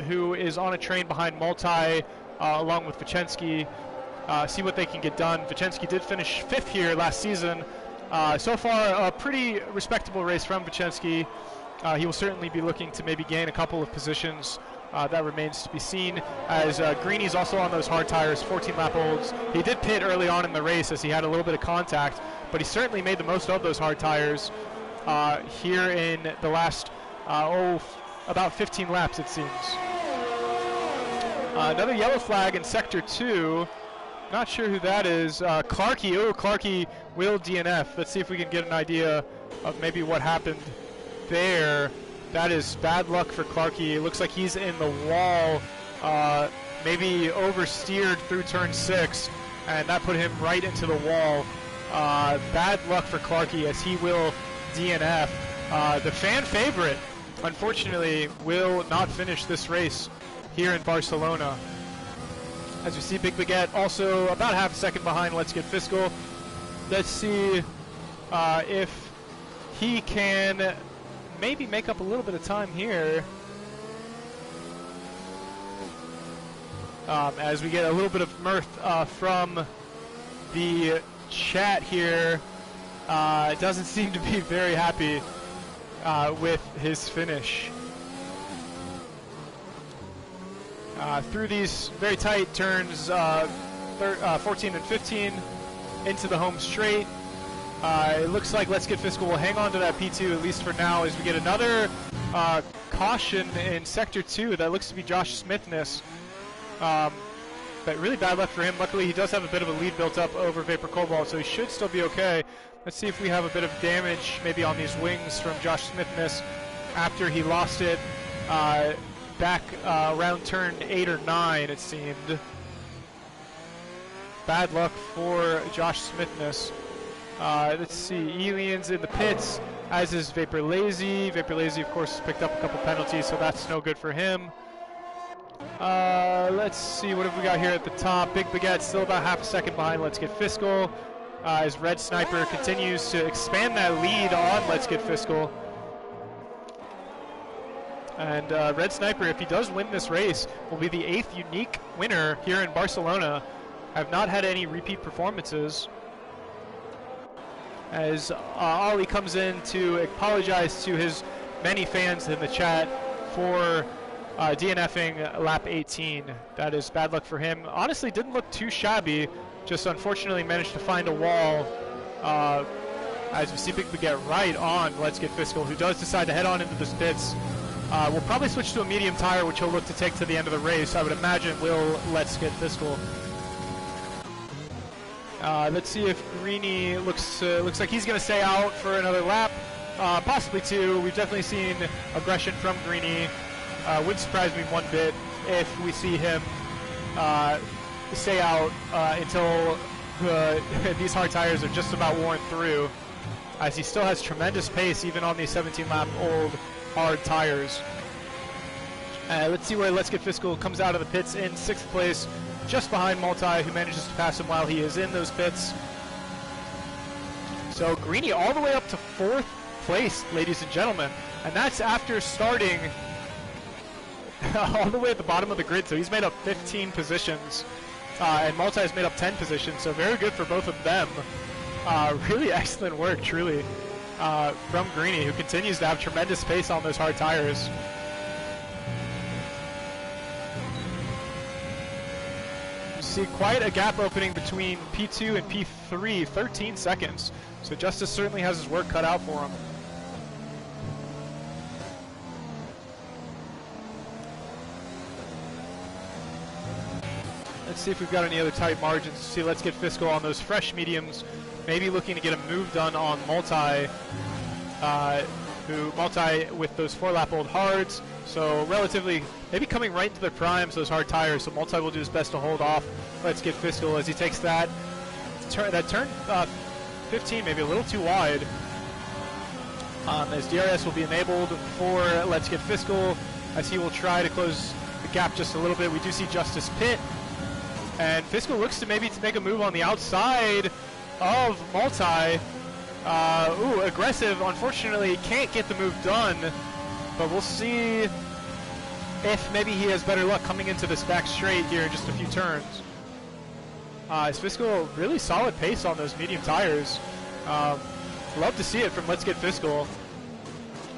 who is on a train behind Multi along with Vicensky, see what they can get done. Vicensky did finish 5th here last season. So far, a pretty respectable race from Vicensky. He will certainly be looking to maybe gain a couple of positions. That remains to be seen, as Greeny's also on those hard tires, 14-lap olds. He did pit early on in the race as he had a little bit of contact, but he certainly made the most of those hard tires here in the last, about 15 laps, it seems. Another yellow flag in Sector 2. Not sure who that is. Clarkey. Oh, Clarkey will DNF. Let's see if we can get an idea of maybe what happened there. That is bad luck for Clarkey. It looks like he's in the wall, maybe oversteered through turn 6, and that put him right into the wall. Bad luck for Clarkey, as he will DNF. The fan favorite, unfortunately, will not finish this race here in Barcelona. As we see, Big Baguette also about half a second behind Let's Get Fiscal. Let's see if he can maybe make up a little bit of time here. As we get a little bit of mirth from the chat here. Doesn't seem to be very happy with his finish. Through these very tight turns, 14 and 15 into the home straight. It looks like Let's Get Fiscal will hang on to that P2 at least for now, as we get another caution in Sector 2. That looks to be Josh Smithness. But really bad luck for him. Luckily, he does have a bit of a lead built up over Vapor Cobalt, so he should still be okay. Let's see if we have a bit of damage maybe on these wings from Josh Smithness after he lost it back around turn 8 or 9, it seemed. Bad luck for Josh Smithness. Let's see, Elian's in the pits, as is Vapor Lazy. Vapor Lazy, of course, picked up a couple penalties, so that's no good for him. Let's see, what have we got here at the top? Big Baguette still about half a second behind Let's Get Fiscal, as Red Sniper continues to expand that lead on Let's Get Fiscal. And Red Sniper, if he does win this race, will be the 8th unique winner here in Barcelona. Have not had any repeat performances. As Ollie comes in to apologize to his many fans in the chat for DNFing lap 18. That is bad luck for him. Honestly, didn't look too shabby, just unfortunately managed to find a wall. As we see Big Baguette right on Let's Get Fiscal, who does decide to head on into the pits. We'll probably switch to a medium tire, which he'll look to take to the end of the race. I would imagine will Let's Get Fiscal. Let's see if Greeny looks like he's going to stay out for another lap, possibly 2. We've definitely seen aggression from Greeny. Wouldn't surprise me one bit if we see him stay out until these hard tires are just about worn through, as he still has tremendous pace even on these 17-lap old hard tires. Let's see where Let's Get Fiscal comes out of the pits in 6th place, just behind Multi, who manages to pass him while he is in those pits. So Greeny all the way up to 4th place, ladies and gentlemen, and that's after starting all the way at the bottom of the grid. So he's made up 15 positions, and Multi has made up 10 positions, so very good for both of them. Really excellent work, truly, from Greeny, who continues to have tremendous pace on those hard tires. See quite a gap opening between P2 and P3, 13 seconds. So Justice certainly has his work cut out for him. Let's see if we've got any other tight margins. See, Let's Get Fiscal on those fresh mediums. Maybe looking to get a move done on Multi, Multi with those 4-lap old hards. So relatively, maybe coming right into the primes, those hard tires. So Multi will do his best to hold off Let's Get Fiscal as he takes that turn 15, maybe a little too wide. As DRS will be enabled for Let's Get Fiscal, as he will try to close the gap just a little bit. We do see Justice pit, and Fiscal looks to maybe make a move on the outside of Multi. Aggressive. Unfortunately, can't get the move done, but we'll see if maybe he has better luck coming into this back straight here in just a few turns. Is Fiscal really solid pace on those medium tires. Love to see it from Let's Get Fiscal,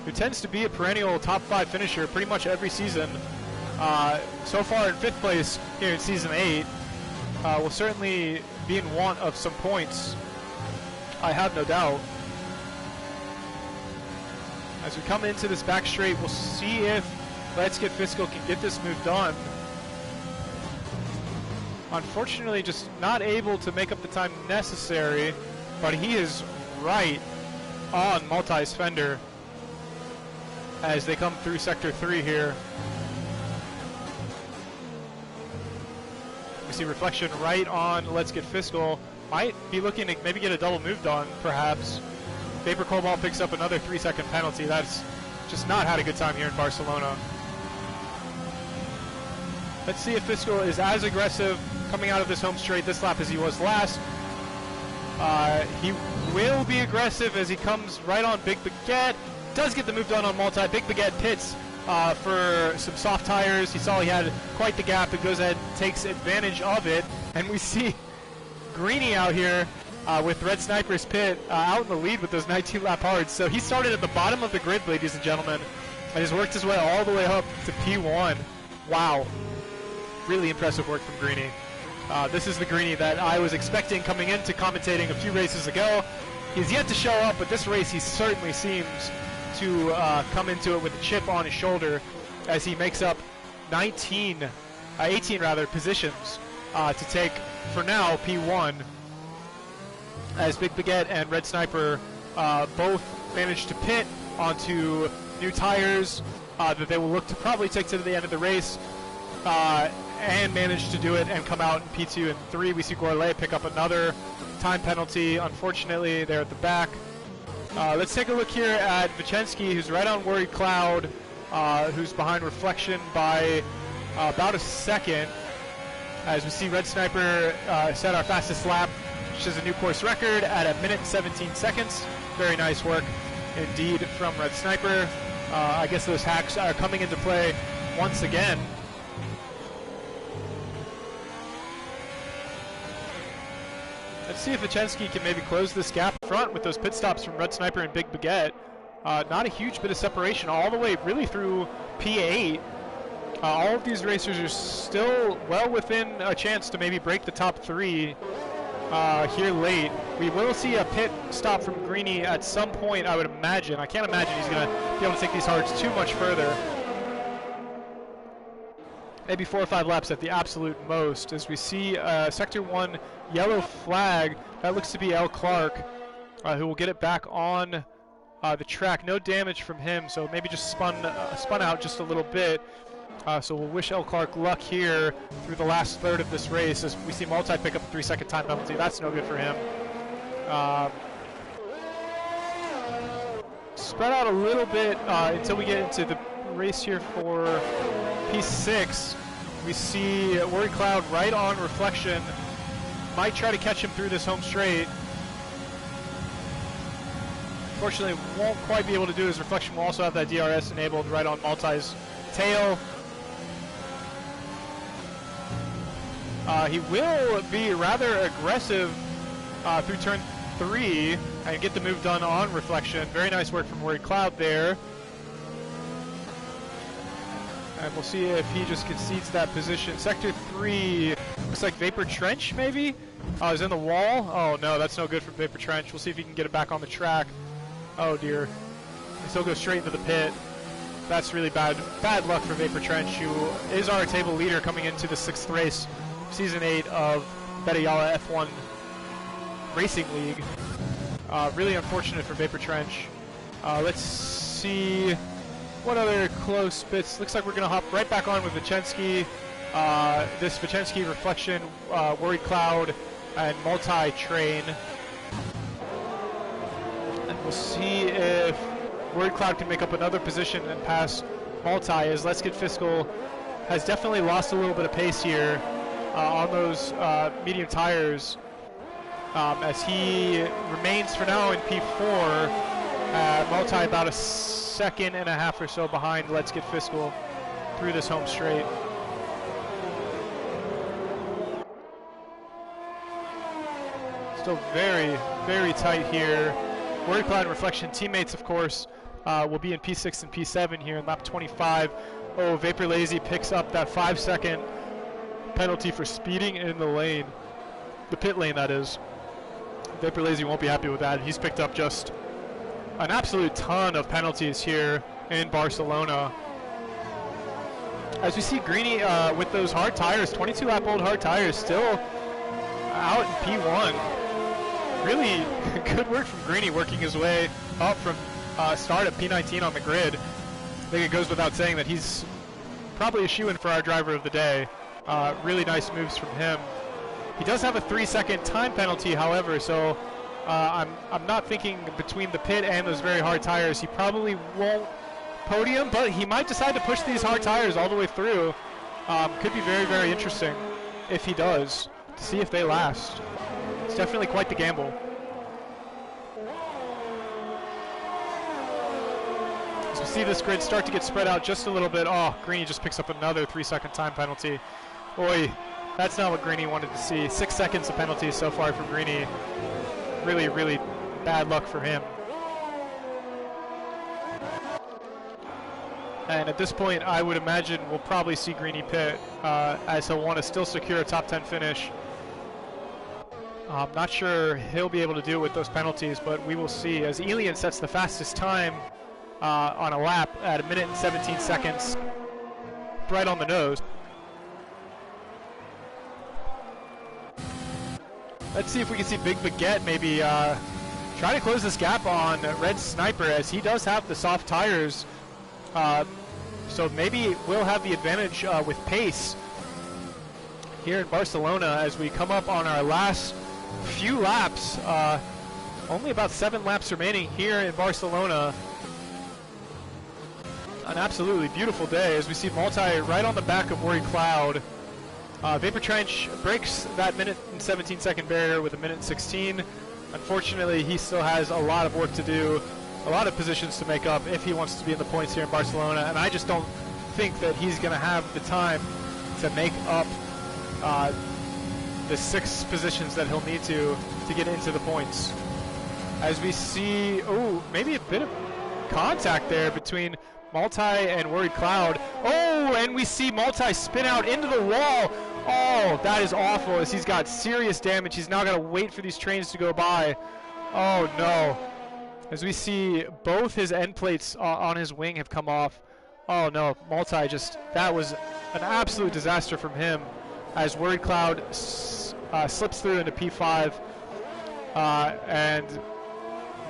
who tends to be a perennial top 5 finisher pretty much every season. So far in 5th place here in Season 8. Will certainly be in want of some points, I have no doubt. As we come into this back straight, we'll see if Let's Get Fiscal can get this move done. Unfortunately, just not able to make up the time necessary, but he is right on Multi's fender as they come through Sector 3 here. We see Reflection right on Let's Get Fiscal. Might be looking to maybe get a double move done, perhaps. Vapor Cobalt picks up another 3-second penalty. That's just not had a good time here in Barcelona. Let's see if Fiscal is as aggressive coming out of this home straight this lap as he was last. He will be aggressive as he comes right on Big Baguette. Does get the move done on Multi. Big Baguette pits for some soft tires. He saw he had quite the gap and goes ahead and takes advantage of it. And we see Greeny out here with Red Sniper's pit out in the lead with those 19-lap hards. So he started at the bottom of the grid, ladies and gentlemen, and has worked his way all the way up to P1. Wow. Really impressive work from Greeny. This is the Greeny that I was expecting coming into commentating a few races ago. He's yet to show up, but this race he certainly seems to come into it with a chip on his shoulder as he makes up 18 positions to take, for now, P1, as Big Baguette and Red Sniper both managed to pit onto new tires that they will look to probably take to the end of the race, and managed to do it and come out in P2 and 3. We see Gourlay pick up another time penalty, unfortunately, there at the back. Let's take a look here at Vicensky, who's right on Worried Cloud, who's behind Reflection by about a second. As we see Red Sniper set our fastest lap, which is a new course record at 1 minute and 17 seconds. Very nice work indeed from Red Sniper. I guess those hacks are coming into play once again. Let's see if Vicensky can maybe close this gap up front with those pit stops from Red Sniper and Big Baguette. Not a huge bit of separation all the way really through P8. All of these racers are still well within a chance to maybe break the top 3 here late. We will see a pit stop from Greeny at some point, I would imagine. I can't imagine he's going to be able to take these hards too much further. Maybe 4 or 5 laps at the absolute most, as we see Sector 1 yellow flag. That looks to be L. Clark, who will get it back on the track. No damage from him, so maybe just spun out just a little bit. So we'll wish L. Clark luck here through the last third of this race, as we see Multi pick up a 3-second time penalty. That's no good for him. Spread out a little bit until we get into the race here for P6. We see Worried Cloud right on Reflection. Might try to catch him through this home straight. Unfortunately, won't quite be able to do his Reflection. Will also have that DRS enabled right on Multi's tail. He will be rather aggressive through turn 3 and get the move done on Reflection. Very nice work from Worried Cloud there. And we'll see if he just concedes that position. Sector 3, looks like Vapor Trench maybe? Is in the wall. Oh no, that's no good for Vapor Trench. We'll see if he can get it back on the track. Oh dear. He still goes straight into the pit. That's really bad luck for Vapor Trench, who is our table leader coming into the 6th race, Season 8 of Bette Jalle F1 Racing League. Really unfortunate for Vapor Trench. Let's see what other close bits. Looks like we're going to hop right back on with Vicensky. This Vicensky, Reflection, Worried Cloud, and Multi-Train. And we'll see if Worried Cloud can make up another position and pass Multi, as Let's Get Fiscal has definitely lost a little bit of pace here on those medium tires, as he remains for now in P4. Multi about a second and a half or so behind Let's Get Fiscal. through this home straight. Still very, very tight here. Worried Cloud and Reflection teammates, of course, will be in P6 and P7 here in lap 25. Oh, Vapor Lazy picks up that 5-second penalty for speeding in the lane. The pit lane, that is. Vapor Lazy won't be happy with that. He's picked up just an absolute ton of penalties here in Barcelona. As we see Greeny with those hard tires, 22-lap-old hard tires, still out in P1. Really good work from Greeny, working his way up from start at P19 on the grid. I think it goes without saying that he's probably a shoo-in for our driver of the day. Really nice moves from him. He does have a 3-second time penalty, however, so I'm not thinking between the pit and those very hard tires, he probably won't podium, but he might decide to push these hard tires all the way through. Could be very, very interesting if he does, to see if they last. It's definitely quite the gamble. As we see this grid start to get spread out just a little bit. Oh, Greeny just picks up another 3-second time penalty. Boy, that's not what Greeny wanted to see. 6 seconds of penalties so far from Greeny. Really, really bad luck for him. And at this point, I would imagine we'll probably see Greeny pit, as he'll want to still secure a top 10 finish. I'm not sure he'll be able to do it with those penalties, but we will see. As Elian sets the fastest time on a lap at 1 minute and 17 seconds, right on the nose. Let's see if we can see Big Baguette maybe try to close this gap on Red Sniper, as he does have the soft tires. So maybe we'll have the advantage with pace here in Barcelona as we come up on our last few laps. Only about 7 laps remaining here in Barcelona. An absolutely beautiful day as we see Multi right on the back of Worried Cloud. Vapor Trench breaks that 1 minute and 17 second barrier with 1 minute and 16. Unfortunately, he still has a lot of work to do, a lot of positions to make up if he wants to be in the points here in Barcelona, and I just don't think that he's going to have the time to make up the 6 positions that he'll need to get into the points. As we see, oh, maybe a bit of contact there between Multi and Worried Cloud. Oh, and we see Multi spin out into the wall. Oh, that is awful, as he's got serious damage. He's now got to wait for these trains to go by. Oh, no. As we see both his end plates on his wing have come off. Oh, no. Multi just, that was an absolute disaster from him, as Worried Cloud slips through into P5. And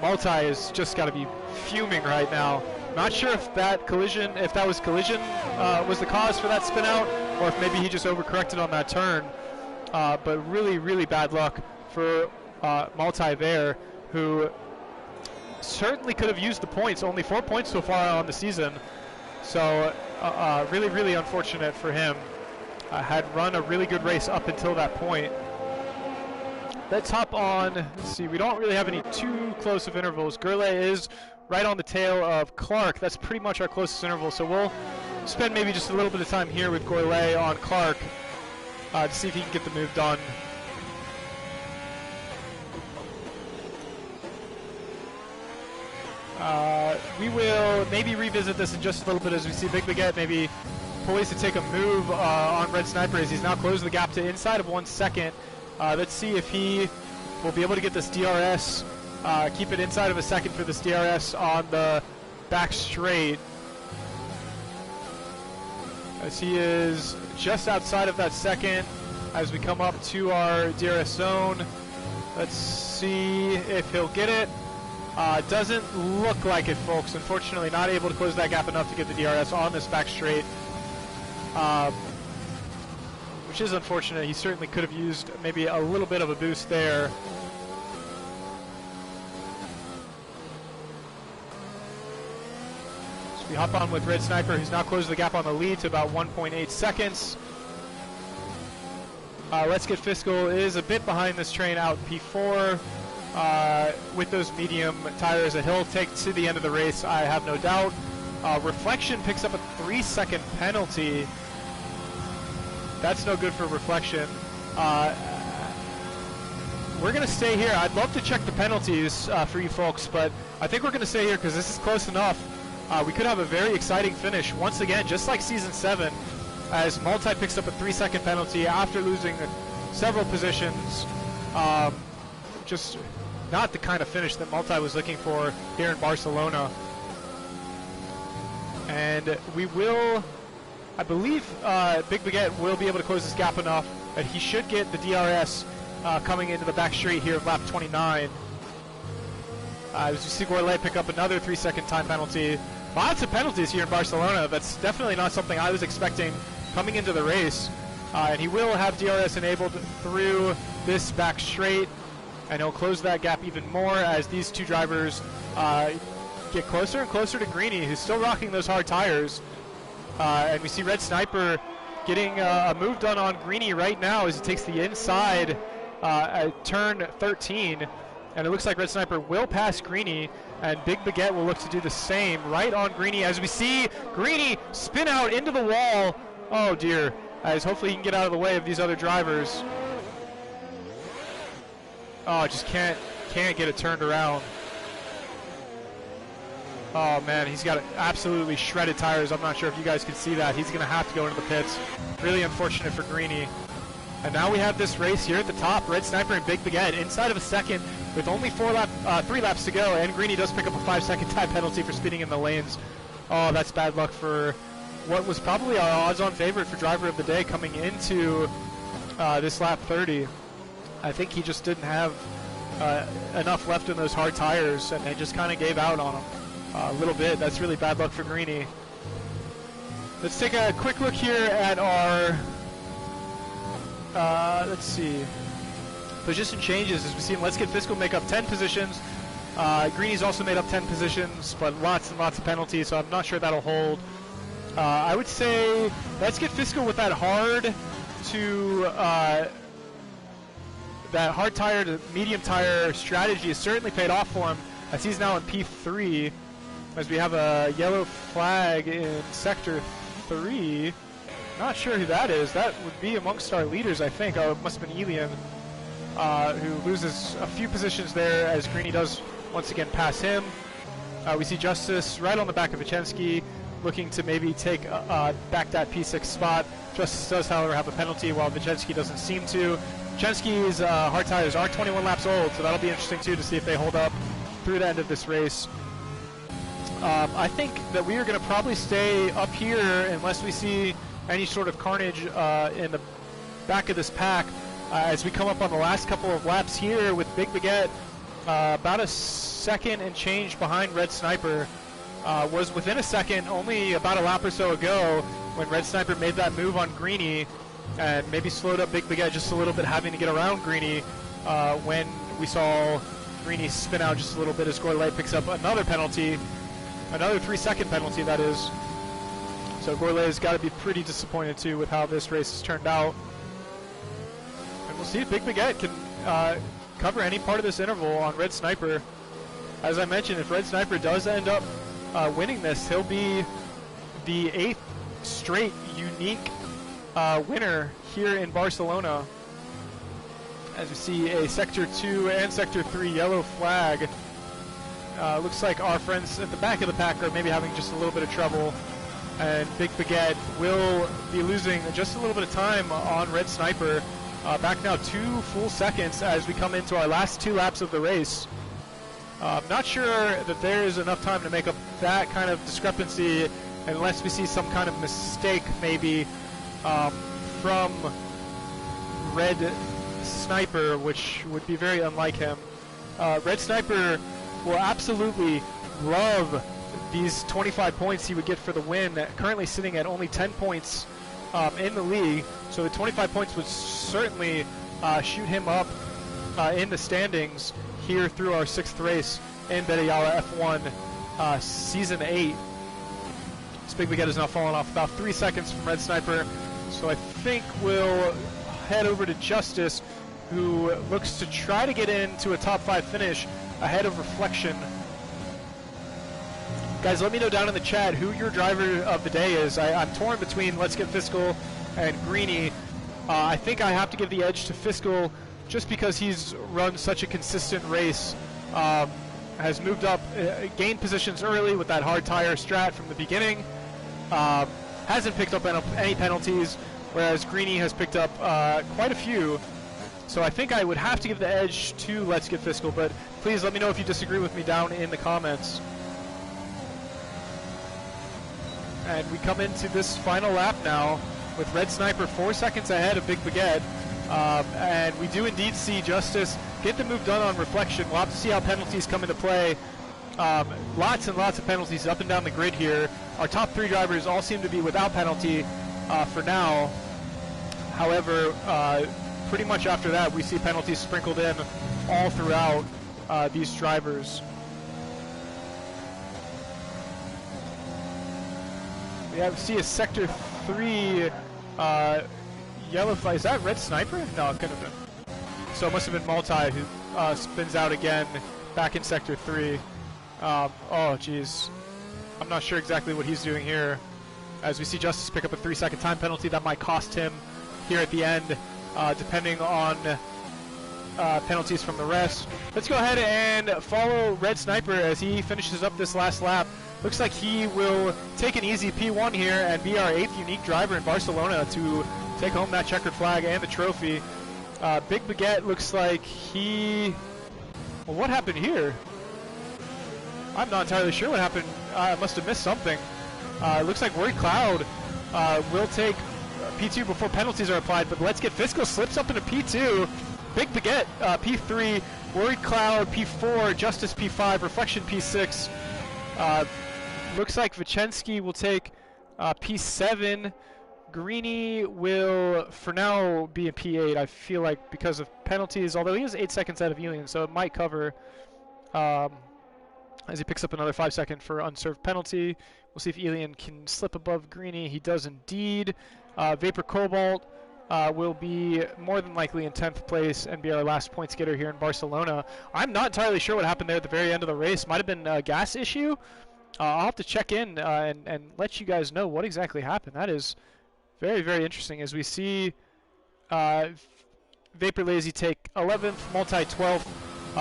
Multi has just got to be fuming right now. Not sure if that collision, was the cause for that spin out, or if maybe he just overcorrected on that turn. But really, really bad luck for Multi there, who certainly could have used the points. Only 4 points so far on the season. So really, really unfortunate for him. Had run a really good race up until that point. Let's hop on. Let's see, we don't really have any too close of intervals. Gurley is right on the tail of Clark. That's pretty much our closest interval. So we'll spend maybe just a little bit of time here with Gourlay on Clark to see if he can get the move done. We will maybe revisit this in just a little bit as we see Big Baguette maybe poised to take a move on Red Sniper, as he's now closed the gap to inside of 1 second. Let's see if he will be able to get this DRS, keep it inside of a second for this DRS on the back straight. As he is just outside of that second as we come up to our DRS zone. Let's see if he'll get it. Doesn't look like it, folks. Unfortunately, not able to close that gap enough to get the DRS on this back straight. Which is unfortunate. He certainly could have used maybe a little bit of a boost there. So we hop on with Red Sniper, who's now closed the gap on the lead to about 1.8 seconds. Let's Get Fiscal is a bit behind this train out in P4 with those medium tires that he'll take to the end of the race, I have no doubt. Reflection picks up a 3-second penalty. That's no good for Reflection. We're going to stay here. I'd love to check the penalties for you folks, but I think we're going to stay here because this is close enough. We could have a very exciting finish once again, just like Season 7, as Multi picks up a 3-second penalty after losing several positions. Just not the kind of finish that Multi was looking for here in Barcelona. And we will, I believe Big Baguette will be able to close this gap enough that he should get the DRS coming into the back straight here of lap 29. As you see Gourlay pick up another 3-second time penalty. Lots of penalties here in Barcelona. That's definitely not something I was expecting coming into the race. And he will have DRS enabled through this back straight, and he'll close that gap even more as these two drivers get closer and closer to Greeny, who's still rocking those hard tires. And we see Red Sniper getting a move done on Greeny right now as he takes the inside at turn 13. And it looks like Red Sniper will pass Greeny, and Big Baguette will look to do the same right on Greeny as we see Greeny spin out into the wall. Oh dear, as hopefully he can get out of the way of these other drivers. Oh, just can't get it turned around. Oh man, he's got absolutely shredded tires. I'm not sure if you guys can see that. He's going to have to go into the pits. Really unfortunate for Greeny. And now we have this race here at the top. Red Sniper and Big Baguette inside of a second with only 3 laps to go. And Greeny does pick up a 5-second time penalty for speeding in the lanes. Oh, that's bad luck for what was probably our odds-on favorite for driver of the day coming into this lap 30. I think he just didn't have enough left in those hard tires, and they just kind of gave out on him a little bit. That's really bad luck for Greeny. Let's take a quick look here at our let's see, position changes as we see him. Let's Get Fiscal make up 10 positions. Greeny's also made up 10 positions, but lots and lots of penalties, so I'm not sure that'll hold. I would say Let's Get Fiscal with that hard tire to medium tire strategy has certainly paid off for him, as he's now in P3, as we have a yellow flag in Sector 3. Not sure who that is. That would be amongst our leaders, I think. Oh, it must have been Elian, who loses a few positions there as Greeny does once again pass him. We see Justice right on the back of Vichensky, looking to maybe take back that P6 spot. Justice does, however, have a penalty, while Vichensky doesn't seem to. Vichensky's hard tires are 21 laps old, so that'll be interesting, too, to see if they hold up through the end of this race. I think that we are going to probably stay up here unless we see any sort of carnage in the back of this pack as we come up on the last couple of laps here with Big Baguette about a second and change behind Red Sniper. Was within a second only about a lap or so ago when Red Sniper made that move on Greeny and maybe slowed up Big Baguette just a little bit, having to get around Greeny when we saw Greeny spin out just a little bit as Gourlay picks up another penalty, another 3-second penalty, that is. So Gourlay's got to be pretty disappointed too with how this race has turned out. And we'll see if Big Baguette can cover any part of this interval on Red Sniper. As I mentioned, if Red Sniper does end up winning this, he'll be the 8th straight unique winner here in Barcelona. As we see a Sector 2 and Sector 3 yellow flag. Looks like our friends at the back of the pack are maybe having just a little bit of trouble. And Big Baguette will be losing just a little bit of time on Red Sniper. Back now 2 full seconds as we come into our last 2 laps of the race. Not sure that there is enough time to make up that kind of discrepancy unless we see some kind of mistake maybe from Red Sniper, which would be very unlike him. Red Sniper will absolutely love these 25 points he would get for the win, currently sitting at only 10 points in the league. So the 25 points would certainly shoot him up in the standings here through our 6th race in Bette Jalle F1 Season 8. This Big Baguette is now falling off about 3 seconds from Red Sniper. So I think we'll head over to Justice, who looks to try to get into a top 5 finish ahead of Reflection. Guys, let me know down in the chat who your driver of the day is. I'm torn between Let's Get Fiscal and Greeny. I think I have to give the edge to Fiscal just because he's run such a consistent race. Has moved up, gained positions early with that hard tire strat from the beginning. Hasn't picked up any penalties, whereas Greeny has picked up quite a few. So I think I would have to give the edge to Let's Get Fiscal, but please let me know if you disagree with me down in the comments. And we come into this final lap now with Red Sniper 4 seconds ahead of Big Baguette. And we do indeed see Justice get the move done on reflection. We'll have to see how penalties come into play. Lots and lots of penalties up and down the grid here. Our top 3 drivers all seem to be without penalty for now. However, pretty much after that, we see penalties sprinkled in all throughout these drivers. We see a Sector 3 yellow flag. Is that Red Sniper? No, it couldn't have been. So it must have been Multi who spins out again back in Sector 3. Oh, geez. I'm not sure exactly what he's doing here. As we see Justice pick up a 3-second time penalty that might cost him here at the end, depending on penalties from the rest. Let's go ahead and follow Red Sniper as he finishes up this last lap. Looks like he will take an easy P1 here and be our 8th unique driver in Barcelona to take home that checkered flag and the trophy. Big Baguette looks like he... Well, what happened here? I'm not entirely sure what happened. I must have missed something. It looks like Worried Cloud will take P2 before penalties are applied, but Let's Get Fiscal slips up into P2. Big Baguette P3, Worried Cloud P4, Justice P5, Reflection P6. Looks like Vicensky will take P7. Greeny will, for now, be a P8. I feel like because of penalties, although he has 8 seconds out of Elian, so it might cover as he picks up another 5-second for unserved penalty. We'll see if Elian can slip above Greeny. He does indeed. Vapor Cobalt will be more than likely in 10th place and be our last points getter here in Barcelona. I'm not entirely sure what happened there at the very end of the race. Might have been a gas issue. I'll have to check in and let you guys know what exactly happened. That is very, very interesting as we see Vapor Lazy take 11th, Multi 12th,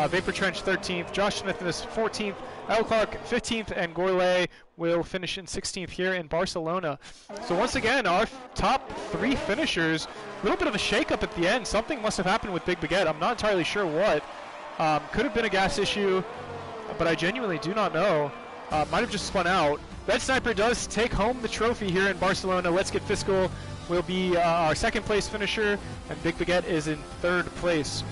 Vapor Trench 13th, Josh Smith is 14th, L. Clark 15th, and Gourlay will finish in 16th here in Barcelona. So once again, our top 3 finishers, a little bit of a shake-up at the end. Something must have happened with Big Baguette. I'm not entirely sure what. Could have been a gas issue, but I genuinely do not know. Might have just spun out. Red Sniper does take home the trophy here in Barcelona. Let's Get Fiscal will be our 2nd place finisher, and Big Baguette is in 3rd place.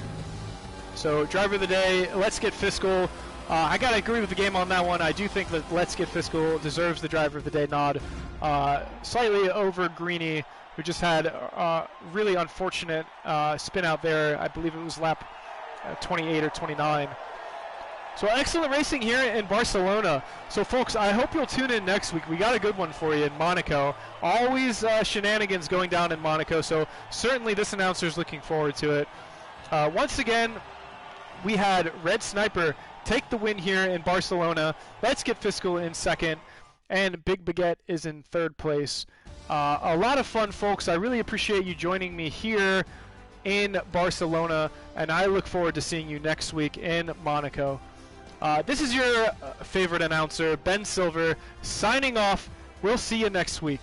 So driver of the day, Let's Get Fiscal. I gotta agree with the game on that one. I do think that Let's Get Fiscal deserves the driver of the day nod. Slightly over Greeny, who just had a really unfortunate spin out there. I believe it was lap 28 or 29. So excellent racing here in Barcelona. So folks, I hope you'll tune in next week. We got a good one for you in Monaco. Always shenanigans going down in Monaco, so certainly this announcer's looking forward to it. Once again, we had Red Sniper take the win here in Barcelona. Let's Get Fiscal in 2nd, and Big Baguette is in 3rd place. A lot of fun, folks. I really appreciate you joining me here in Barcelona, and I look forward to seeing you next week in Monaco. This is your favorite announcer, Ben Silver, signing off. We'll see you next week.